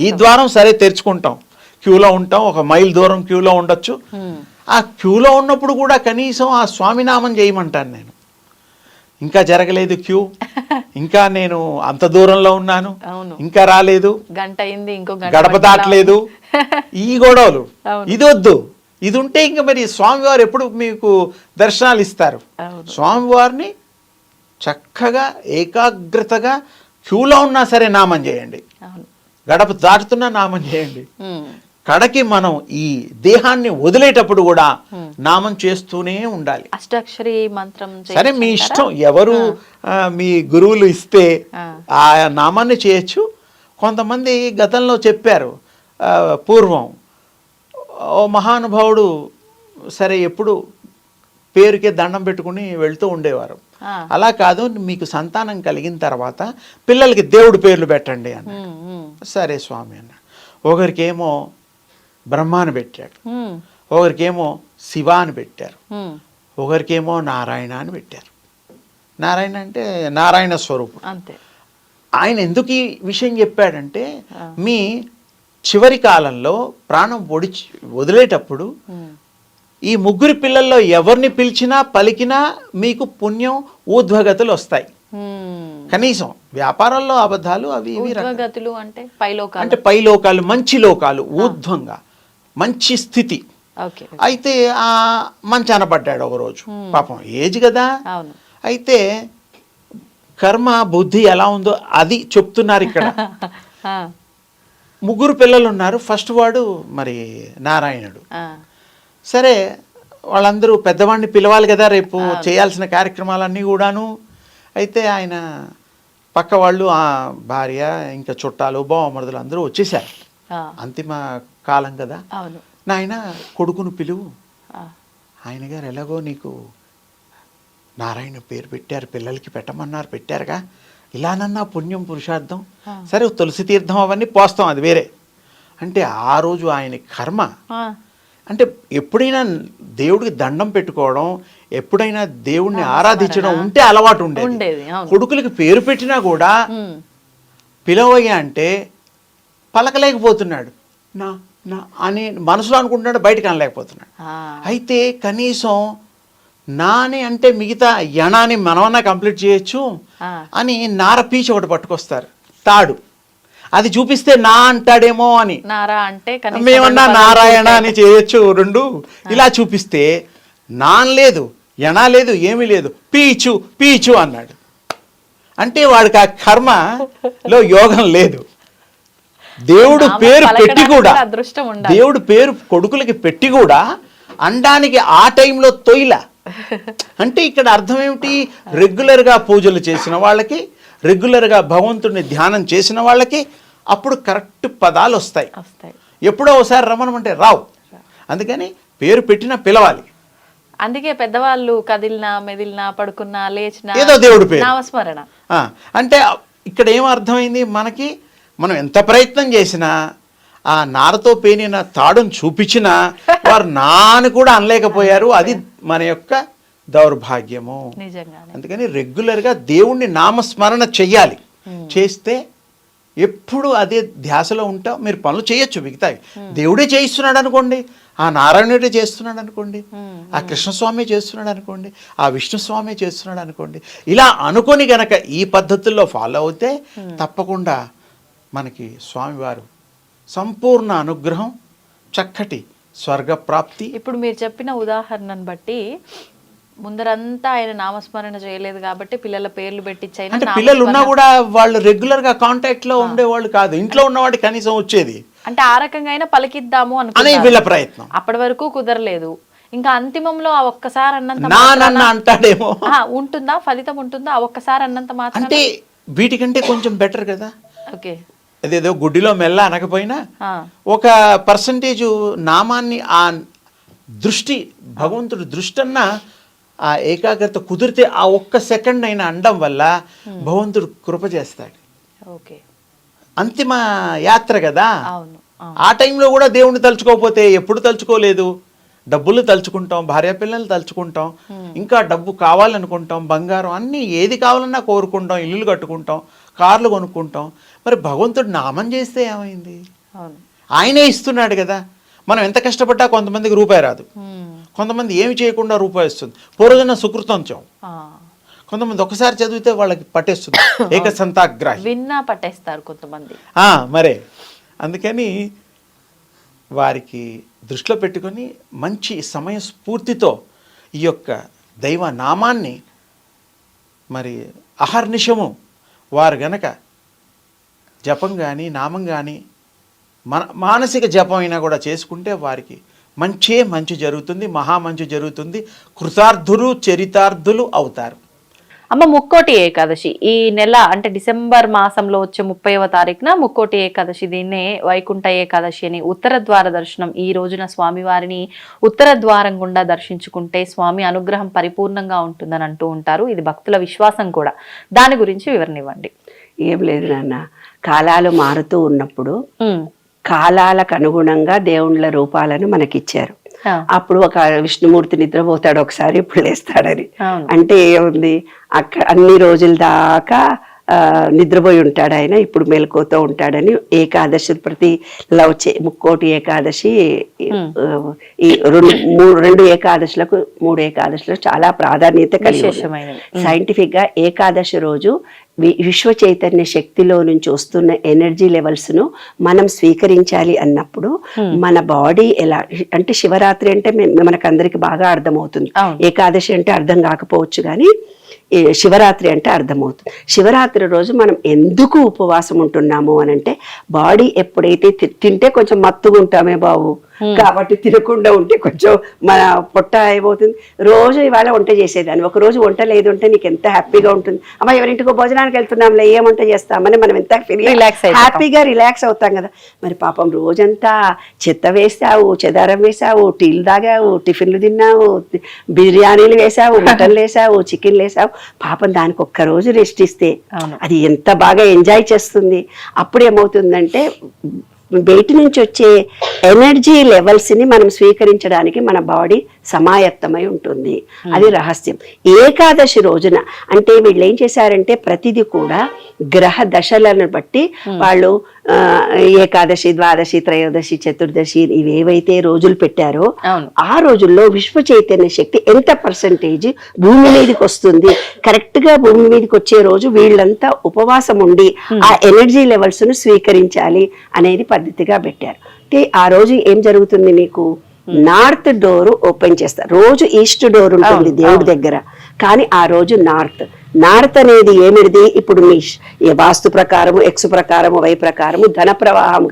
ఈ ద్వారం సరే తెరుచుకుంటాం, క్యూలో ఉంటాం, 1 మైల్ దూరం క్యూలో ఉండొచ్చు. ఆ క్యూలో ఉన్నప్పుడు కూడా కనీసం ఆ స్వామినామం చేయమంటాను నేను. ఇంకా జరగలేదు క్యూ, ఇంకా నేను అంత దూరంలో ఉన్నాను, ఇంకా రాలేదు, గంట అయింది, ఇంకో గడప దాటలేదు, ఈ గొడవలు ఇది వద్దు. ఇది ఉంటే ఇంకా మరి స్వామివారు ఎప్పుడు మీకు దర్శనాలు ఇస్తారు? స్వామివారిని చక్కగా ఏకాగ్రతగా క్యూలో ఉన్నా సరే నామం చేయండి, గడప దాటుతున్నా నామం చేయండి. కడకి మనం ఈ దేహాన్ని వదిలేటప్పుడు కూడా నామం చేస్తూనే ఉండాలి. అష్టాక్షరి మంత్రం సరే మీ ఇష్టం, ఎవరు మీ గురువులు ఇస్తే ఆ నామాన్ని చేయొచ్చు. కొంతమంది గతంలో చెప్పారు, పూర్వం ఓ మహానుభావుడు సరే ఎప్పుడు పేరుకే దండం పెట్టుకుని వెళ్తూ ఉండేవారు. అలా కాదు, మీకు సంతానం కలిగిన తర్వాత పిల్లలకి దేవుడి పేర్లు పెట్టండి అన్న. సరే స్వామి అన్న. ఒకరికేమో బ్రహ్మ అని పెట్టాడు, ఒకరికేమో శివ అని పెట్టారు, ఒకరికేమో నారాయణ అని పెట్టారు. నారాయణ అంటే నారాయణ స్వరూపం. అంతే. ఆయన ఎందుకు ఈ విషయం చెప్పాడంటే, మీ చివరి కాలంలో ప్రాణం వదిలేటప్పుడు ఈ ముగ్గురు పిల్లల్లో ఎవరిని పిలిచినా పలికినా మీకు పుణ్యం ఊర్ధ్వగతులు వస్తాయి. కనీసం వ్యాపారాల్లో అబద్ధాలు అవి ఇవి ఊర్ధ్వగతులు అంటే పైలోకాలు, అంటే పైలోకాలు, మంచి లోకాలు, ఊర్ధ్వంగా మంచి స్థితి. ఓకే. అయితే ఆ మంచాన పడ్డాడు ఒకరోజు, పాపం ఏజ్ కదా. అవును. అయితే కర్మ బుద్ధి ఎలా ఉందో అది చెప్తున్నారు ఇక్కడ. ముగ్గురు పిల్లలు ఉన్నారు. ఫస్ట్ వాడు మరి నారాయణుడు. సరే వాళ్ళందరూ పెద్దవాడిని పిలవాలి కదా రేపు చేయాల్సిన కార్యక్రమాలన్నీ కూడాను. అయితే ఆయన పక్క వాళ్ళు, ఆ భార్య ఇంకా చుట్టాలు బావమరుదులు అందరూ వచ్చేసారు. అంతిమ కాలం కదా. నాయన కొడుకును పిలువు. ఆయన గారు ఎలాగో నీకు నారాయణ పేరు పెట్టారు, పిల్లలకి పెట్టమన్నారు, పెట్టారుగా, ఇలానన్నా పుణ్యం పురుషార్థం. సరే తులసి తీర్థం అవన్నీ పోస్తాం, అది వేరే. అంటే ఆ రోజు ఆయన కర్మ అంటే ఎప్పుడైనా దేవుడికి దండం పెట్టుకోవడం, ఎప్పుడైనా దేవుడిని ఆరాధించడం ఉంటే అలవాటు ఉండేది. కొడుకులకి పేరు పెట్టినా కూడా పిలవయ్యా అంటే పలకలేకపోతున్నాడు. నా నా అని మనసులో అనుకుంటున్నాడు, బయటకు అనలేకపోతున్నాడు. అయితే కనీసం నాని అంటే మిగతా యణాన్ని మనమన్నా కంప్లీట్ చేయొచ్చు అని నార పీచు ఒకటి పట్టుకొస్తారు, తాడు. అది చూపిస్తే నా అంటాడేమో అని, మేమన్నా నారాయణ అని చేయొచ్చు రెండు. ఇలా చూపిస్తే నాన్ లేదు, యణ లేదు, ఏమీ లేదు, పీచు పీచు అన్నాడు. అంటే వాడికి ఆ కర్మలో యోగం లేదు. దేవుడు పేరు పెట్టి కూడా, దేవుడు పేరు కొడుకులకి పెట్టి కూడా అనడానికి ఆ టైంలో తొయిల. అంటే ఇక్కడ అర్థం ఏమిటి? రెగ్యులర్గా పూజలు చేసిన వాళ్ళకి, రెగ్యులర్గా భగవంతుడిని ధ్యానం చేసిన వాళ్ళకి అప్పుడు కరెక్ట్ పదాలు వస్తాయి. ఎప్పుడో ఒకసారి రమ్మనమంటే రావు. అందుకని పేరు పెట్టినా పిలవాలి. అందుకే పెద్దవాళ్ళు కదిలినా మెదిలినా పడుకున్నా లేచినా ఏదో దేవుడి పేరు నామస్మరణ. అంటే ఇక్కడ ఏం అర్థమైంది మనకి? మనం ఎంత ప్రయత్నం చేసినా, ఆ నారతో పేనిన తాడును చూపించినా వారు నాని కూడా అనలేకపోయారు. అది మన యొక్క దౌర్భాగ్యము. అందుకని రెగ్యులర్గా దేవుణ్ణి నామస్మరణ చెయ్యాలి. చేస్తే ఎప్పుడు అదే ధ్యాసలో ఉంటాం. మీరు పనులు చేయొచ్చు మిగతావి, దేవుడే చేయిస్తున్నాడు అనుకోండి, ఆ నారాయణుడే చేస్తున్నాడు అనుకోండి, ఆ కృష్ణస్వామి చేస్తున్నాడు అనుకోండి, ఆ విష్ణుస్వామి చేస్తున్నాడు అనుకోండి. ఇలా అనుకొని గనక ఈ పద్ధతుల్లో ఫాలో అవుతే తప్పకుండా మనకి స్వామివారు సంపూర్ణ అనుగ్రహం, చక్కటి స్వర్గప్రాప్తి. ఇప్పుడు మీరు చెప్పిన ఉదాహరణను బట్టి ముందరంతా ఆయన నామస్మరణ చేయలేదు కాబట్టి పిల్లల పేర్లు పెట్టించైనా, అంటే పిల్లలు ఉన్నా కూడా వాళ్ళు రెగ్యులర్ గా కాంటాక్ట్ లో ఉండేవాళ్ళు కాదు. ఇంట్లో ఉన్నవాడి కనీసం వచ్చేది. అంటే ఆ రకంగా అయినా పలికిద్దాము అనే వీళ్ళ ప్రయత్నం. అప్పటి వరకు కుదరలేదు. ఇంకా అంతిమంలో ఆ ఒక్కసారి అన్నంత అంటాడేమో ఉంటుందా, ఫలితం ఉంటుందా ఆ ఒక్కసారి అన్నంత మాత్రం? అంటే వీటికంటే కొంచెం బెటర్ కదా. ఓకే, అదేదో గుడ్డిలో మెల్ల అనకపోయినా ఒక పర్సంటేజ్ నామాన్ని, ఆ దృష్టి, భగవంతుడి దృష్టి అన్న ఆ ఏకాగ్రత కుదిరితే ఆ ఒక్క సెకండ్ అయినా అండం వల్ల భగవంతుడు కృప చేస్తాడు. ఓకే, అంతిమ యాత్ర కదా. ఆ టైంలో కూడా దేవుణ్ణి తలుచుకోకపోతే ఎప్పుడు తలుచుకోలేదు. డబ్బులు తలుచుకుంటాం, భార్య పిల్లలు తలుచుకుంటాం, ఇంకా డబ్బు కావాలనుకుంటాం, బంగారం అన్నీ ఏది కావాలన్నా కోరుకుంటాం, ఇల్లులు కట్టుకుంటాం, కార్లు కొనుక్కుంటాం. మరి భగవంతుడు నామం చేస్తే ఏమైంది? ఆయనే ఇస్తున్నాడు కదా. మనం ఎంత కష్టపడ్డా కొంతమందికి రూపాయి రాదు, కొంతమంది ఏమి చేయకుండా రూపాయి వస్తుంది. పూర్వజన సుకృతం చావు. కొంతమంది ఒకసారి చదివితే వాళ్ళకి పట్టేస్తుంది, ఏకసంతాగ్రాహి, విన్నా పట్టేస్తారు కొంతమంది. మరే అందుకని వారికి దృష్టిలో పెట్టుకొని మంచి సమయస్ఫూర్తితో ఈ యొక్క దైవ నామాన్ని మరి అహర్నిశము వారు గనక జపం కానీ నామం కానీ మానసిక జపం అయినా కూడా చేసుకుంటే వారికి మంచి జరుగుతుంది, మహామంచి జరుగుతుంది, కృతార్థులు చరితార్థులు అవుతారు. అమ్మ ముక్కోటి ఏకాదశి ఈ నెల అంటే డిసెంబర్ మాసంలో వచ్చే 30వ తారీఖున ముక్కోటి ఏకాదశి, దీన్నే వైకుంఠ ఏకాదశి అని. ఉత్తర ద్వార దర్శనం ఈ రోజున స్వామివారిని ఉత్తర ద్వారం గుండా దర్శించుకుంటే స్వామి అనుగ్రహం పరిపూర్ణంగా ఉంటుందని అంటూ ఉంటారు. ఇది భక్తుల విశ్వాసం కూడా. దాని గురించి వివరణ ఇవ్వండి. ఏం లేదు నాన్న, కాలాలు మారుతూ ఉన్నప్పుడు కాలాలకు అనుగుణంగా దేవుళ్ళ రూపాలను మనకిచ్చారు. అప్పుడు ఒక విష్ణుమూర్తి నిద్రపోతాడు ఒకసారి, ఇప్పుడు లేస్తాడని. అంటే ఏముంది, అక్కడ అన్ని రోజుల దాకా నిద్రపోయి ఉంటాడు ఆయన, ఇప్పుడు మెలకువతో ఉంటాడని. ఏకాదశి ప్రతి వచ్చే ముక్కోటి ఏకాదశి, ఈ రెండు ఏకాదశులకు 3 ఏకాదశులకు చాలా ప్రాధాన్యత కలిగి. సైంటిఫిక్ గా ఏకాదశి రోజు విశ్వ చైతన్య శక్తిలో నుంచి వస్తున్న ఎనర్జీ లెవెల్స్ ను మనం స్వీకరించాలి అన్నప్పుడు మన బాడీ ఎలా అంటే, శివరాత్రి అంటే మనకు అందరికి బాగా అర్థమవుతుంది, ఏకాదశి అంటే అర్థం కాకపోవచ్చు కానీ శివరాత్రి అంటే అర్థమవుతుంది. శివరాత్రి రోజు మనం ఎందుకు ఉపవాసం ఉంటున్నాము అని అంటే, బాడీ ఎప్పుడైతే తింటే కొంచెం మత్తుగా ఉంటామే బాబు, కాబట్టి తినకుండా ఉంటే కొంచెం మన పొట్ట అయిపోతుంది. రోజు ఇవాళ వంట చేసేదాన్ని, ఒక రోజు వంట లేదు అంటే నీకు ఎంత హ్యాపీగా ఉంటుంది. అమ్మ ఎవరింటికో భోజనానికి వెళ్తున్నాంలే, ఏం వంట చేస్తామని మనం ఎంత హ్యాపీగా రిలాక్స్ అవుతాం కదా. మరి పాపం రోజంతా చెత్త వేసావు, చెదారం వేసావు, టీలు తాగావు, టిఫిన్లు తిన్నావు, బిర్యానీలు వేసావు, మటన్లు వేసావు, చికెన్లు వేసావు. పాపం దానికి ఒక్కరోజు రెస్ట్ ఇస్తే అది ఎంత బాగా ఎంజాయ్ చేస్తుంది. అప్పుడు ఏమవుతుందంటే, బయట నుంచి వచ్చే ఎనర్జీ లెవెల్స్ ని మనం స్వీకరించడానికి మన బాడీ సమాయత్తమై ఉంటుంది. అది రహస్యం. ఏకాదశి రోజున అంటే వీళ్ళు ఏం చేశారంటే, ప్రతిదీ కూడా గ్రహ దశలను బట్టి వాళ్ళు ఏకాదశి, ద్వాదశి, త్రయోదశి, చతుర్దశి ఇవేవైతే రోజులు పెట్టారో ఆ రోజుల్లో విశ్వ చైతన్య శక్తి ఎంత పర్సంటేజ్ భూమి మీదకి వస్తుంది, కరెక్ట్ గా భూమి మీదకి వచ్చే రోజు వీళ్ళంతా ఉపవాసం ఉండి ఆ ఎనర్జీ లెవెల్స్ ను స్వీకరించాలి అనేది పద్ధతిగా పెట్టారు. అంటే ఆ రోజు ఏం జరుగుతుంది, మీకు నార్త్ డోర్ ఓపెన్ చేస్తారు. రోజు ఈస్ట్ డోర్ ఉంటుంది దేవుడి దగ్గర, కానీ ఆ రోజు నార్త్ అనేది ఏమిటిది, ఇప్పుడు మీ వాస్తు ప్రకారము, ఎక్స్ ప్రకారము, వై ప్రకారము ధన ప్రవాహం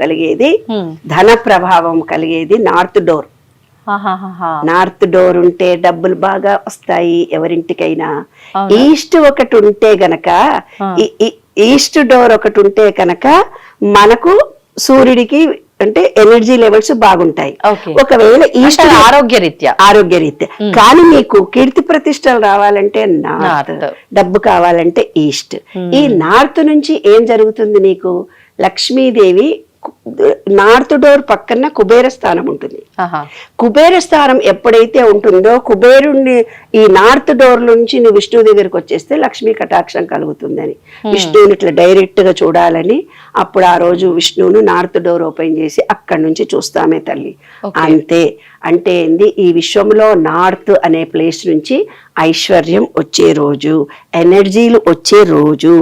కలిగేది నార్త్ డోర్. నార్త్ డోర్ ఉంటే డబ్బులు బాగా వస్తాయి ఎవరింటికైనా. ఈస్ట్ ఒకటి ఉంటే గనక, ఈస్ట్ డోర్ ఒకటి ఉంటే కనుక మనకు సూర్యుడికి అంటే ఎనర్జీ లెవెల్స్ బాగుంటాయి. ఒకవేళ ఈస్ట్ ఆరోగ్యరీత్యా కానీ మీకు కీర్తి ప్రతిష్టలు రావాలంటే నార్త్, డబ్బు కావాలంటే ఈస్ట్. ఈ నార్త్ నుంచి ఏం జరుగుతుంది, నీకు లక్ష్మీదేవి నార్త్ డోర్ పక్కన కుబేర స్థానం ఉంటుంది. కుబేర స్థానం ఎప్పుడైతే ఉంటుందో, కుబేరుణ్ణి ఈ నార్త్ డోర్ నుంచి నువ్వు విష్ణువు దగ్గరికి వచ్చేస్తే లక్ష్మీ కటాక్షం కలుగుతుందని, విష్ణువుని ఇట్లా డైరెక్ట్ గా చూడాలని. అప్పుడు ఆ రోజు విష్ణువును నార్త్ డోర్ ఓపెన్ చేసి అక్కడి నుంచి చూస్తామే తల్లి. అంతే. అంటే ఏంది, ఈ విశ్వంలో నార్త్ అనే ప్లేస్ నుంచి ఐశ్వర్యం వచ్చే రోజు, ఎనర్జీలు వచ్చే రోజు.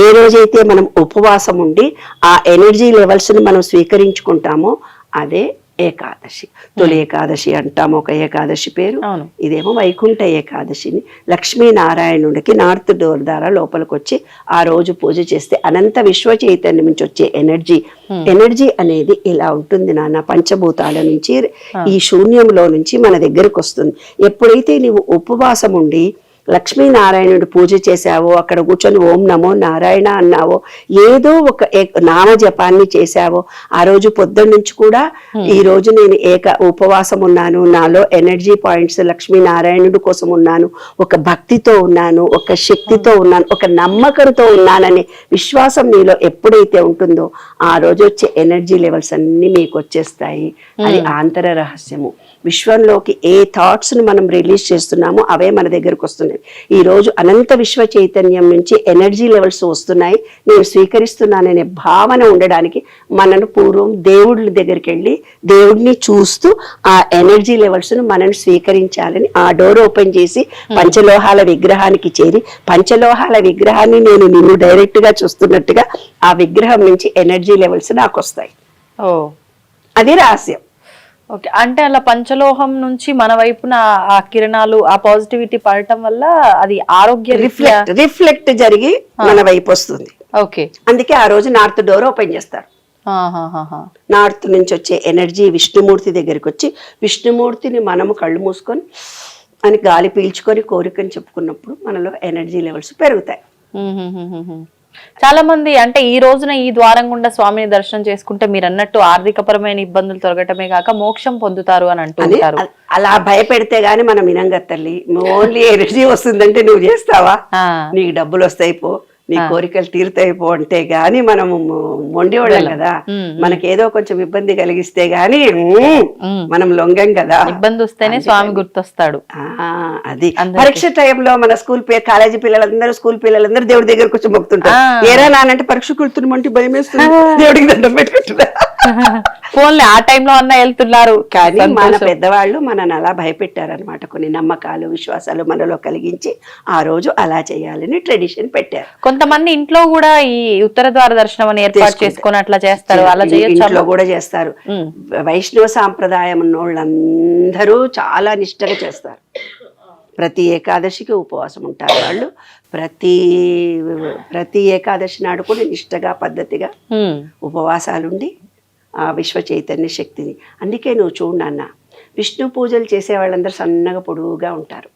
ఏ రోజైతే మనం ఉపవాసం ఉండి ఆ ఎనర్జీ లెవెల్స్ ని మనం స్వీకరించుకుంటామో అదే ఏకాదశి. తొలి ఏకాదశి అంటాము ఒక ఏకాదశి పేరు. ఇదేమో వైకుంఠ ఏకాదశిని లక్ష్మీనారాయణుడికి నార్త్ డోర్ ద్వారా లోపలికి వచ్చి ఆ రోజు పూజ చేస్తే అనంత విశ్వ చైతన్యం నుంచి వచ్చే ఎనర్జీ అనేది ఇలా ఉంటుంది నాన్న. పంచభూతాల నుంచి ఈ శూన్యంలో నుంచి మన దగ్గరికి వస్తుంది. ఎప్పుడైతే నీవు ఉపవాసం ఉండి లక్ష్మీనారాయణుడు పూజ చేశావో, అక్కడ కూర్చొని ఓం నమో నారాయణ అన్నావో, ఏదో ఒక నామ జపాన్ని చేశావో, ఆ రోజు పొద్దున్న నుంచి కూడా ఈ రోజు నేను ఉపవాసం ఉన్నాను, నాలో ఎనర్జీ పాయింట్స్ లక్ష్మీనారాయణుడి కోసం ఉన్నాను, ఒక భక్తితో ఉన్నాను, ఒక శక్తితో ఉన్నాను, ఒక నమ్మకంతో ఉన్నాననే విశ్వాసం నీలో ఎప్పుడైతే ఉంటుందో ఆ రోజు వచ్చే ఎనర్జీ లెవెల్స్ అన్ని మీకు వచ్చేస్తాయి. అది ఆంతర రహస్యము. విశ్వంలోకి ఏ థాట్స్ ను మనం రిలీజ్ చేస్తున్నామో అవే మన దగ్గరకు వస్తున్నాయి. ఈ రోజు అనంత విశ్వ చైతన్యం నుంచి ఎనర్జీ లెవెల్స్ వస్తున్నాయి, నేను స్వీకరిస్తున్నాననే భావన ఉండడానికి మనను పూర్వం దేవుళ్ళ దగ్గరికి వెళ్ళి దేవుడిని చూస్తూ ఆ ఎనర్జీ లెవెల్స్ ను మనం స్వీకరించాలని ఆ డోర్ ఓపెన్ చేసి పంచలోహాల విగ్రహానికి చేరి, పంచలోహాల విగ్రహాన్ని నేను నిన్ను డైరెక్ట్ గా చూస్తున్నట్టుగా ఆ విగ్రహం నుంచి ఎనర్జీ లెవెల్స్ నాకు వస్తాయి. అది రహస్యం. ఓకే. అంటే అలా పంచలోహం నుంచి మన వైపున ఆ కిరణాలు, ఆ పాజిటివిటీ పడటం వల్ల అది ఆరోగ్య రిఫ్లెక్ట్ జరిగి మన వైపు వస్తుంది. ఓకే. అందుకే ఆ రోజు నార్త్ డోర్ ఓపెన్ చేస్తారు. నార్త్ నుంచి వచ్చే ఎనర్జీ విష్ణుమూర్తి దగ్గరికి వచ్చి, విష్ణుమూర్తిని మనము కళ్ళు మూసుకొని అని గాలి పీల్చుకొని కోరికని చెప్పుకున్నప్పుడు మనలో ఎనర్జీ లెవెల్స్ పెరుగుతాయి. చాలా మంది అంటే ఈ రోజున ఈ ద్వారం గుండా స్వామిని దర్శనం చేసుకుంటే మీరు అన్నట్టు ఆర్థికపరమైన ఇబ్బందులు తొలగటమే కాక మోక్షం పొందుతారు అని అంటూ ఉంటారు. అలా భయపెడితే గానీ మనం వినంగా తల్లి. ఓన్లీ ఎనర్జీ వస్తుందంటే నువ్వు చేస్తావా, నీకు డబ్బులు వస్తాయి పో, నీ కోరికలు తీరుతాయి పో అంటే గాని మనము మొండి వాళ్ళం కదా. మనకేదో కొంచెం ఇబ్బంది కలిగిస్తే గాని మనం లొంగం కదా. ఇబ్బంది వస్తేనే స్వామి గుర్తొస్తాడు. అది పరీక్ష టైంలో మన కాలేజీ పిల్లలందరూ స్కూల్ పిల్లలందరూ దేవుడి దగ్గరకు వచ్చి మొక్కుతుంటారు. ఏరా నానంటే పరీక్ష కుడుతున్నామంటే భయం వేస్తుంది, దేవుడికి దండం పెట్టుకుంటున్నా. ఫోన్లే ఆ టైంలో అన్న వెళ్తున్నారు. కానీ మన పెద్దవాళ్ళు మనని అలా భయపెట్టారనమాట. కొన్ని నమ్మకాలు విశ్వాసాలు మనలో కలిగించి ఆ రోజు అలా చేయాలని ట్రెడిషన్ పెట్టారు. కొంతమంది ఇంట్లో కూడా ఈ ఉత్తర ద్వార దర్శనం అని ఏర్పాటు చేసుకొని అట్లా చేస్తారు. అలా ఇంట్లో కూడా చేస్తారు. వైష్ణవ సాంప్రదాయం ఉన్నోళ్ళందరూ చాలా నిష్టగా చేస్తారు. ప్రతి ఏకాదశికి ఉపవాసం ఉంటారు వాళ్ళు. ప్రతి ఏకాదశి నాడు కూడా నిష్టగా పద్ధతిగా ఉపవాసాలుండి ఆ విశ్వ చైతన్య శక్తిని. అందుకే నువ్వు చూడు నాన్న, విష్ణు పూజలు చేసే వాళ్ళందరూ సన్నగా పొడుగుగా ఉంటారు.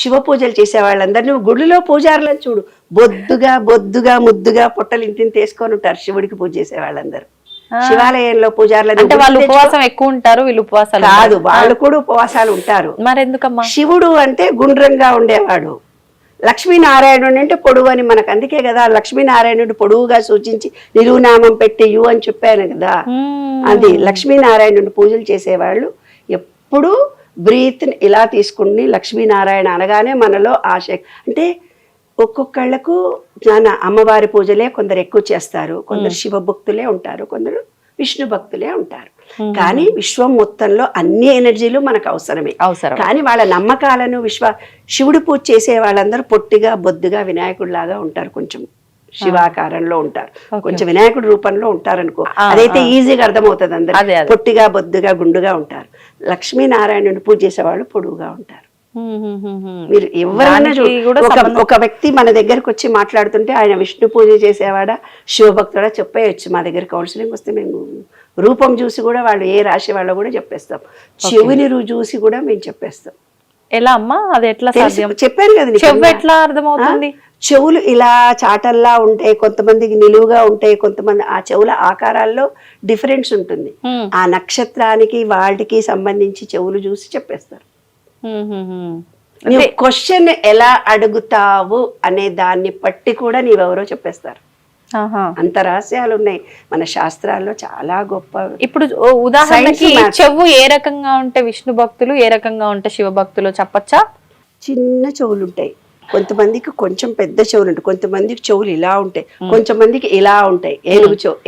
శివ పూజలు చేసే వాళ్ళందరూ నువ్వు గుడిలో పూజారులను చూడు, బొద్దుగా ముద్దుగా పొట్టలు ఇంటిని తీసుకొని ఉంటారు. శివుడికి పూజ చేసే వాళ్ళందరూ శివాలయంలో పూజారులు వాళ్ళు ఉపవాసం ఎక్కువ ఉంటారు, వీళ్ళు ఉపవాసాలు కాదు, వాళ్ళు కూడా ఉపవాసాలు ఉంటారు. మరెందుకమ్మా? శివుడు అంటే గుండ్రంగా ఉండేవాడు, లక్ష్మీనారాయణుడు అంటే పొడుగు అని మనకు. అందుకే కదా లక్ష్మీనారాయణుడు పొడుగుగా సూచించి నిలువునామం పెట్టి యు అని చెప్పాను కదా. అది లక్ష్మీనారాయణుడు పూజలు చేసేవాళ్ళు ఎప్పుడు బ్రీత్ ఇలా తీసుకుని లక్ష్మీనారాయణ అనగానే మనలో ఆశ. అంటే ఒక్కొక్కళ్ళకు అమ్మవారి పూజలే కొందరు ఎక్కువ చేస్తారు, కొందరు శివ భక్తులే ఉంటారు, కొందరు విష్ణు భక్తులే ఉంటారు. కానీ విశ్వం మొత్తంలో అన్ని ఎనర్జీలు మనకు అవసరమే. కానీ వాళ్ళ నమ్మకాలను శివుడు పూజ చేసే వాళ్ళందరూ పొట్టిగా బొద్దుగా వినాయకుడిలాగా ఉంటారు, కొంచెం శివాకారంలో ఉంటారు, కొంచెం వినాయకుడి రూపంలో ఉంటారు అనుకో. అదైతే ఈజీగా అర్థమవుతుంది అందరూ. పొట్టిగా బొద్దుగా గుండుగా ఉంటారు. లక్ష్మీనారాయణుని పూజ చేసేవాళ్ళు పొడుగుగా ఉంటారు. మీరు ఎవరైనా ఒక వ్యక్తి మన దగ్గరకు వచ్చి మాట్లాడుతుంటే ఆయన విష్ణు పూజ చేసేవాడా శివభక్తుడా చెప్పేయచ్చు. మా దగ్గర కౌన్సిలింగ్ వస్తే మేము రూపం చూసి కూడా వాళ్ళు ఏ రాశి వాళ్ళో కూడా చెప్పేస్తాం, చెవిని చూసి కూడా మేము చెప్పేస్తాం. ఎలా అమ్మా అది ఎట్లా సాధ్యం? చెప్పాను కదా, చెవు ఎట్లా అర్థమవుతుంది? చెవులు ఇలా చాటల్లా ఉంటాయి, కొంతమందికి నిలువుగా ఉంటాయి, కొంతమంది ఆ చెవుల ఆకారాల్లో డిఫరెన్స్ ఉంటుంది. ఆ నక్షత్రానికి వాటికి సంబంధించి చెవులు చూసి చెప్పేస్తారు. క్వశ్చన్ ఎలా అడుగుతావు అనే దాన్ని బట్టి కూడా నీవెవరో చెప్పేస్తారు. అంత రహస్యాలు ఉన్నాయి మన శాస్త్రాల్లో, చాలా గొప్ప. ఇప్పుడు ఉదాహరణకి చెవు ఏ రకంగా ఉంటే విష్ణు భక్తులు, ఏ రకంగా ఉంటే శివ భక్తులు చెప్పచ్చా? చిన్న చెవులు ఉంటాయి, కొంతమందికి కొంచెం పెద్ద చెవులు ఉంటాయి, కొంతమందికి చెవులు ఇలా ఉంటాయి, కొంతమందికి ఇలా ఉంటాయి,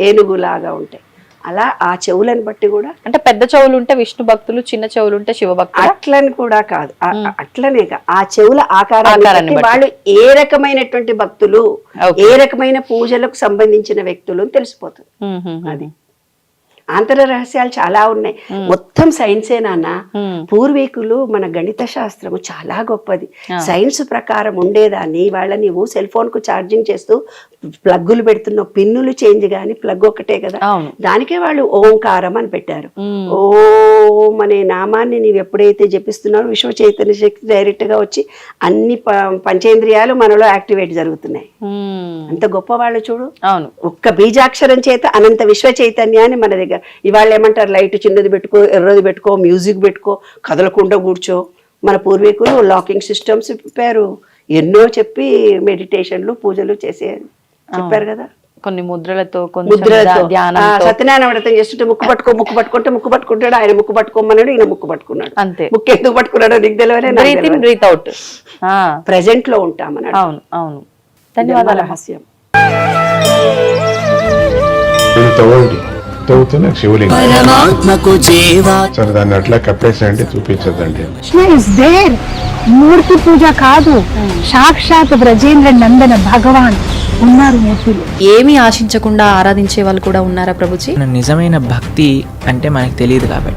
ఏనుగులాగా ఉంటాయి. అలా ఆ చెవులను బట్టి కూడా, అంటే పెద్ద చెవులు ఉంటే విష్ణు భక్తులు, చిన్న చెవులు ఉంటే శివ భక్తులు అట్లని కూడా కాదు. అట్లనే ఆ చెవుల ఆకారాన్ని వాళ్ళు ఏ రకమైనటువంటి భక్తులు, ఏ రకమైన పూజలకు సంబంధించిన వ్యక్తులు తెలిసిపోతుంది. అది ఆంతర రహస్యాలు చాలా ఉన్నాయి. మొత్తం సైన్సే నాన్న. పూర్వీకులు మన గణిత శాస్త్రము చాలా గొప్పది. సైన్స్ ప్రకారం ఉండేదాన్ని వాళ్ళ నీవు సెల్ ఫోన్ కు ఛార్జింగ్ చేస్తూ ప్లగ్గులు పెడుతున్నావు, పిన్నులు చేంజ్ గాని ప్లగ్ ఒకటే కదా. దానికే వాళ్ళు ఓంకారం అని పెట్టారు. ఓం అనే నామాన్ని నీవు ఎప్పుడైతే జపిస్తున్నావో విశ్వ చైతన్య శక్తి డైరెక్ట్ గా వచ్చి అన్ని పంచేంద్రియాలు మనలో యాక్టివేట్ జరుగుతున్నాయి. అంత గొప్ప వాళ్ళు చూడు. ఒక్క బీజాక్షరం చేత అనంత విశ్వ చైతన్యాన్ని మన దగ్గర. ఇవాళ ఏమంటారు, లైట్ చిన్నది పెట్టుకో, ఎర్రది పెట్టుకో, మ్యూజిక్ పెట్టుకో, కదలకుండా కూర్చో. మన పూర్వీకులు లాకింగ్ సిస్టమ్స్ చెప్పారు, ఎన్నో చెప్పి మెడిటేషన్లు పూజలు చేసే చెప్పారు కదా. కొన్ని ముద్రలతో సత్యనారాయణ వ్రతం చేస్తుంటే ముక్కు పట్టుకుంటే ముక్కు పట్టుకుంటాడు ఆయన, ముక్కు పట్టుకోమన్నాడు ఈయన ముక్కు పట్టుకున్నాడు. అంతే. ముక్కు ఎందుకు పట్టుకున్నాడో నీకు తెలియదు. ప్రెజెంట్ లో ఉంటామన్నాడు. అవును అవును. ధన్యవాదాలు. రహస్యం తవ్వుతున్న శివలింగం. సరే దాన్ని అట్లా కప్పేసేయండి, చూపించదండి. మూర్తి పూజ కాదు, సాక్షాత్ బ్రజేంద్ర నందన భగవాన్ ఉన్నారు మూర్తులు. ఏమీ ఆశించకుండా ఆరాధించే వాళ్ళు కూడా ఉన్నారా ప్రభుజీ? నిజమైన భక్తి అంటే మనకు తెలియదు కాబట్టి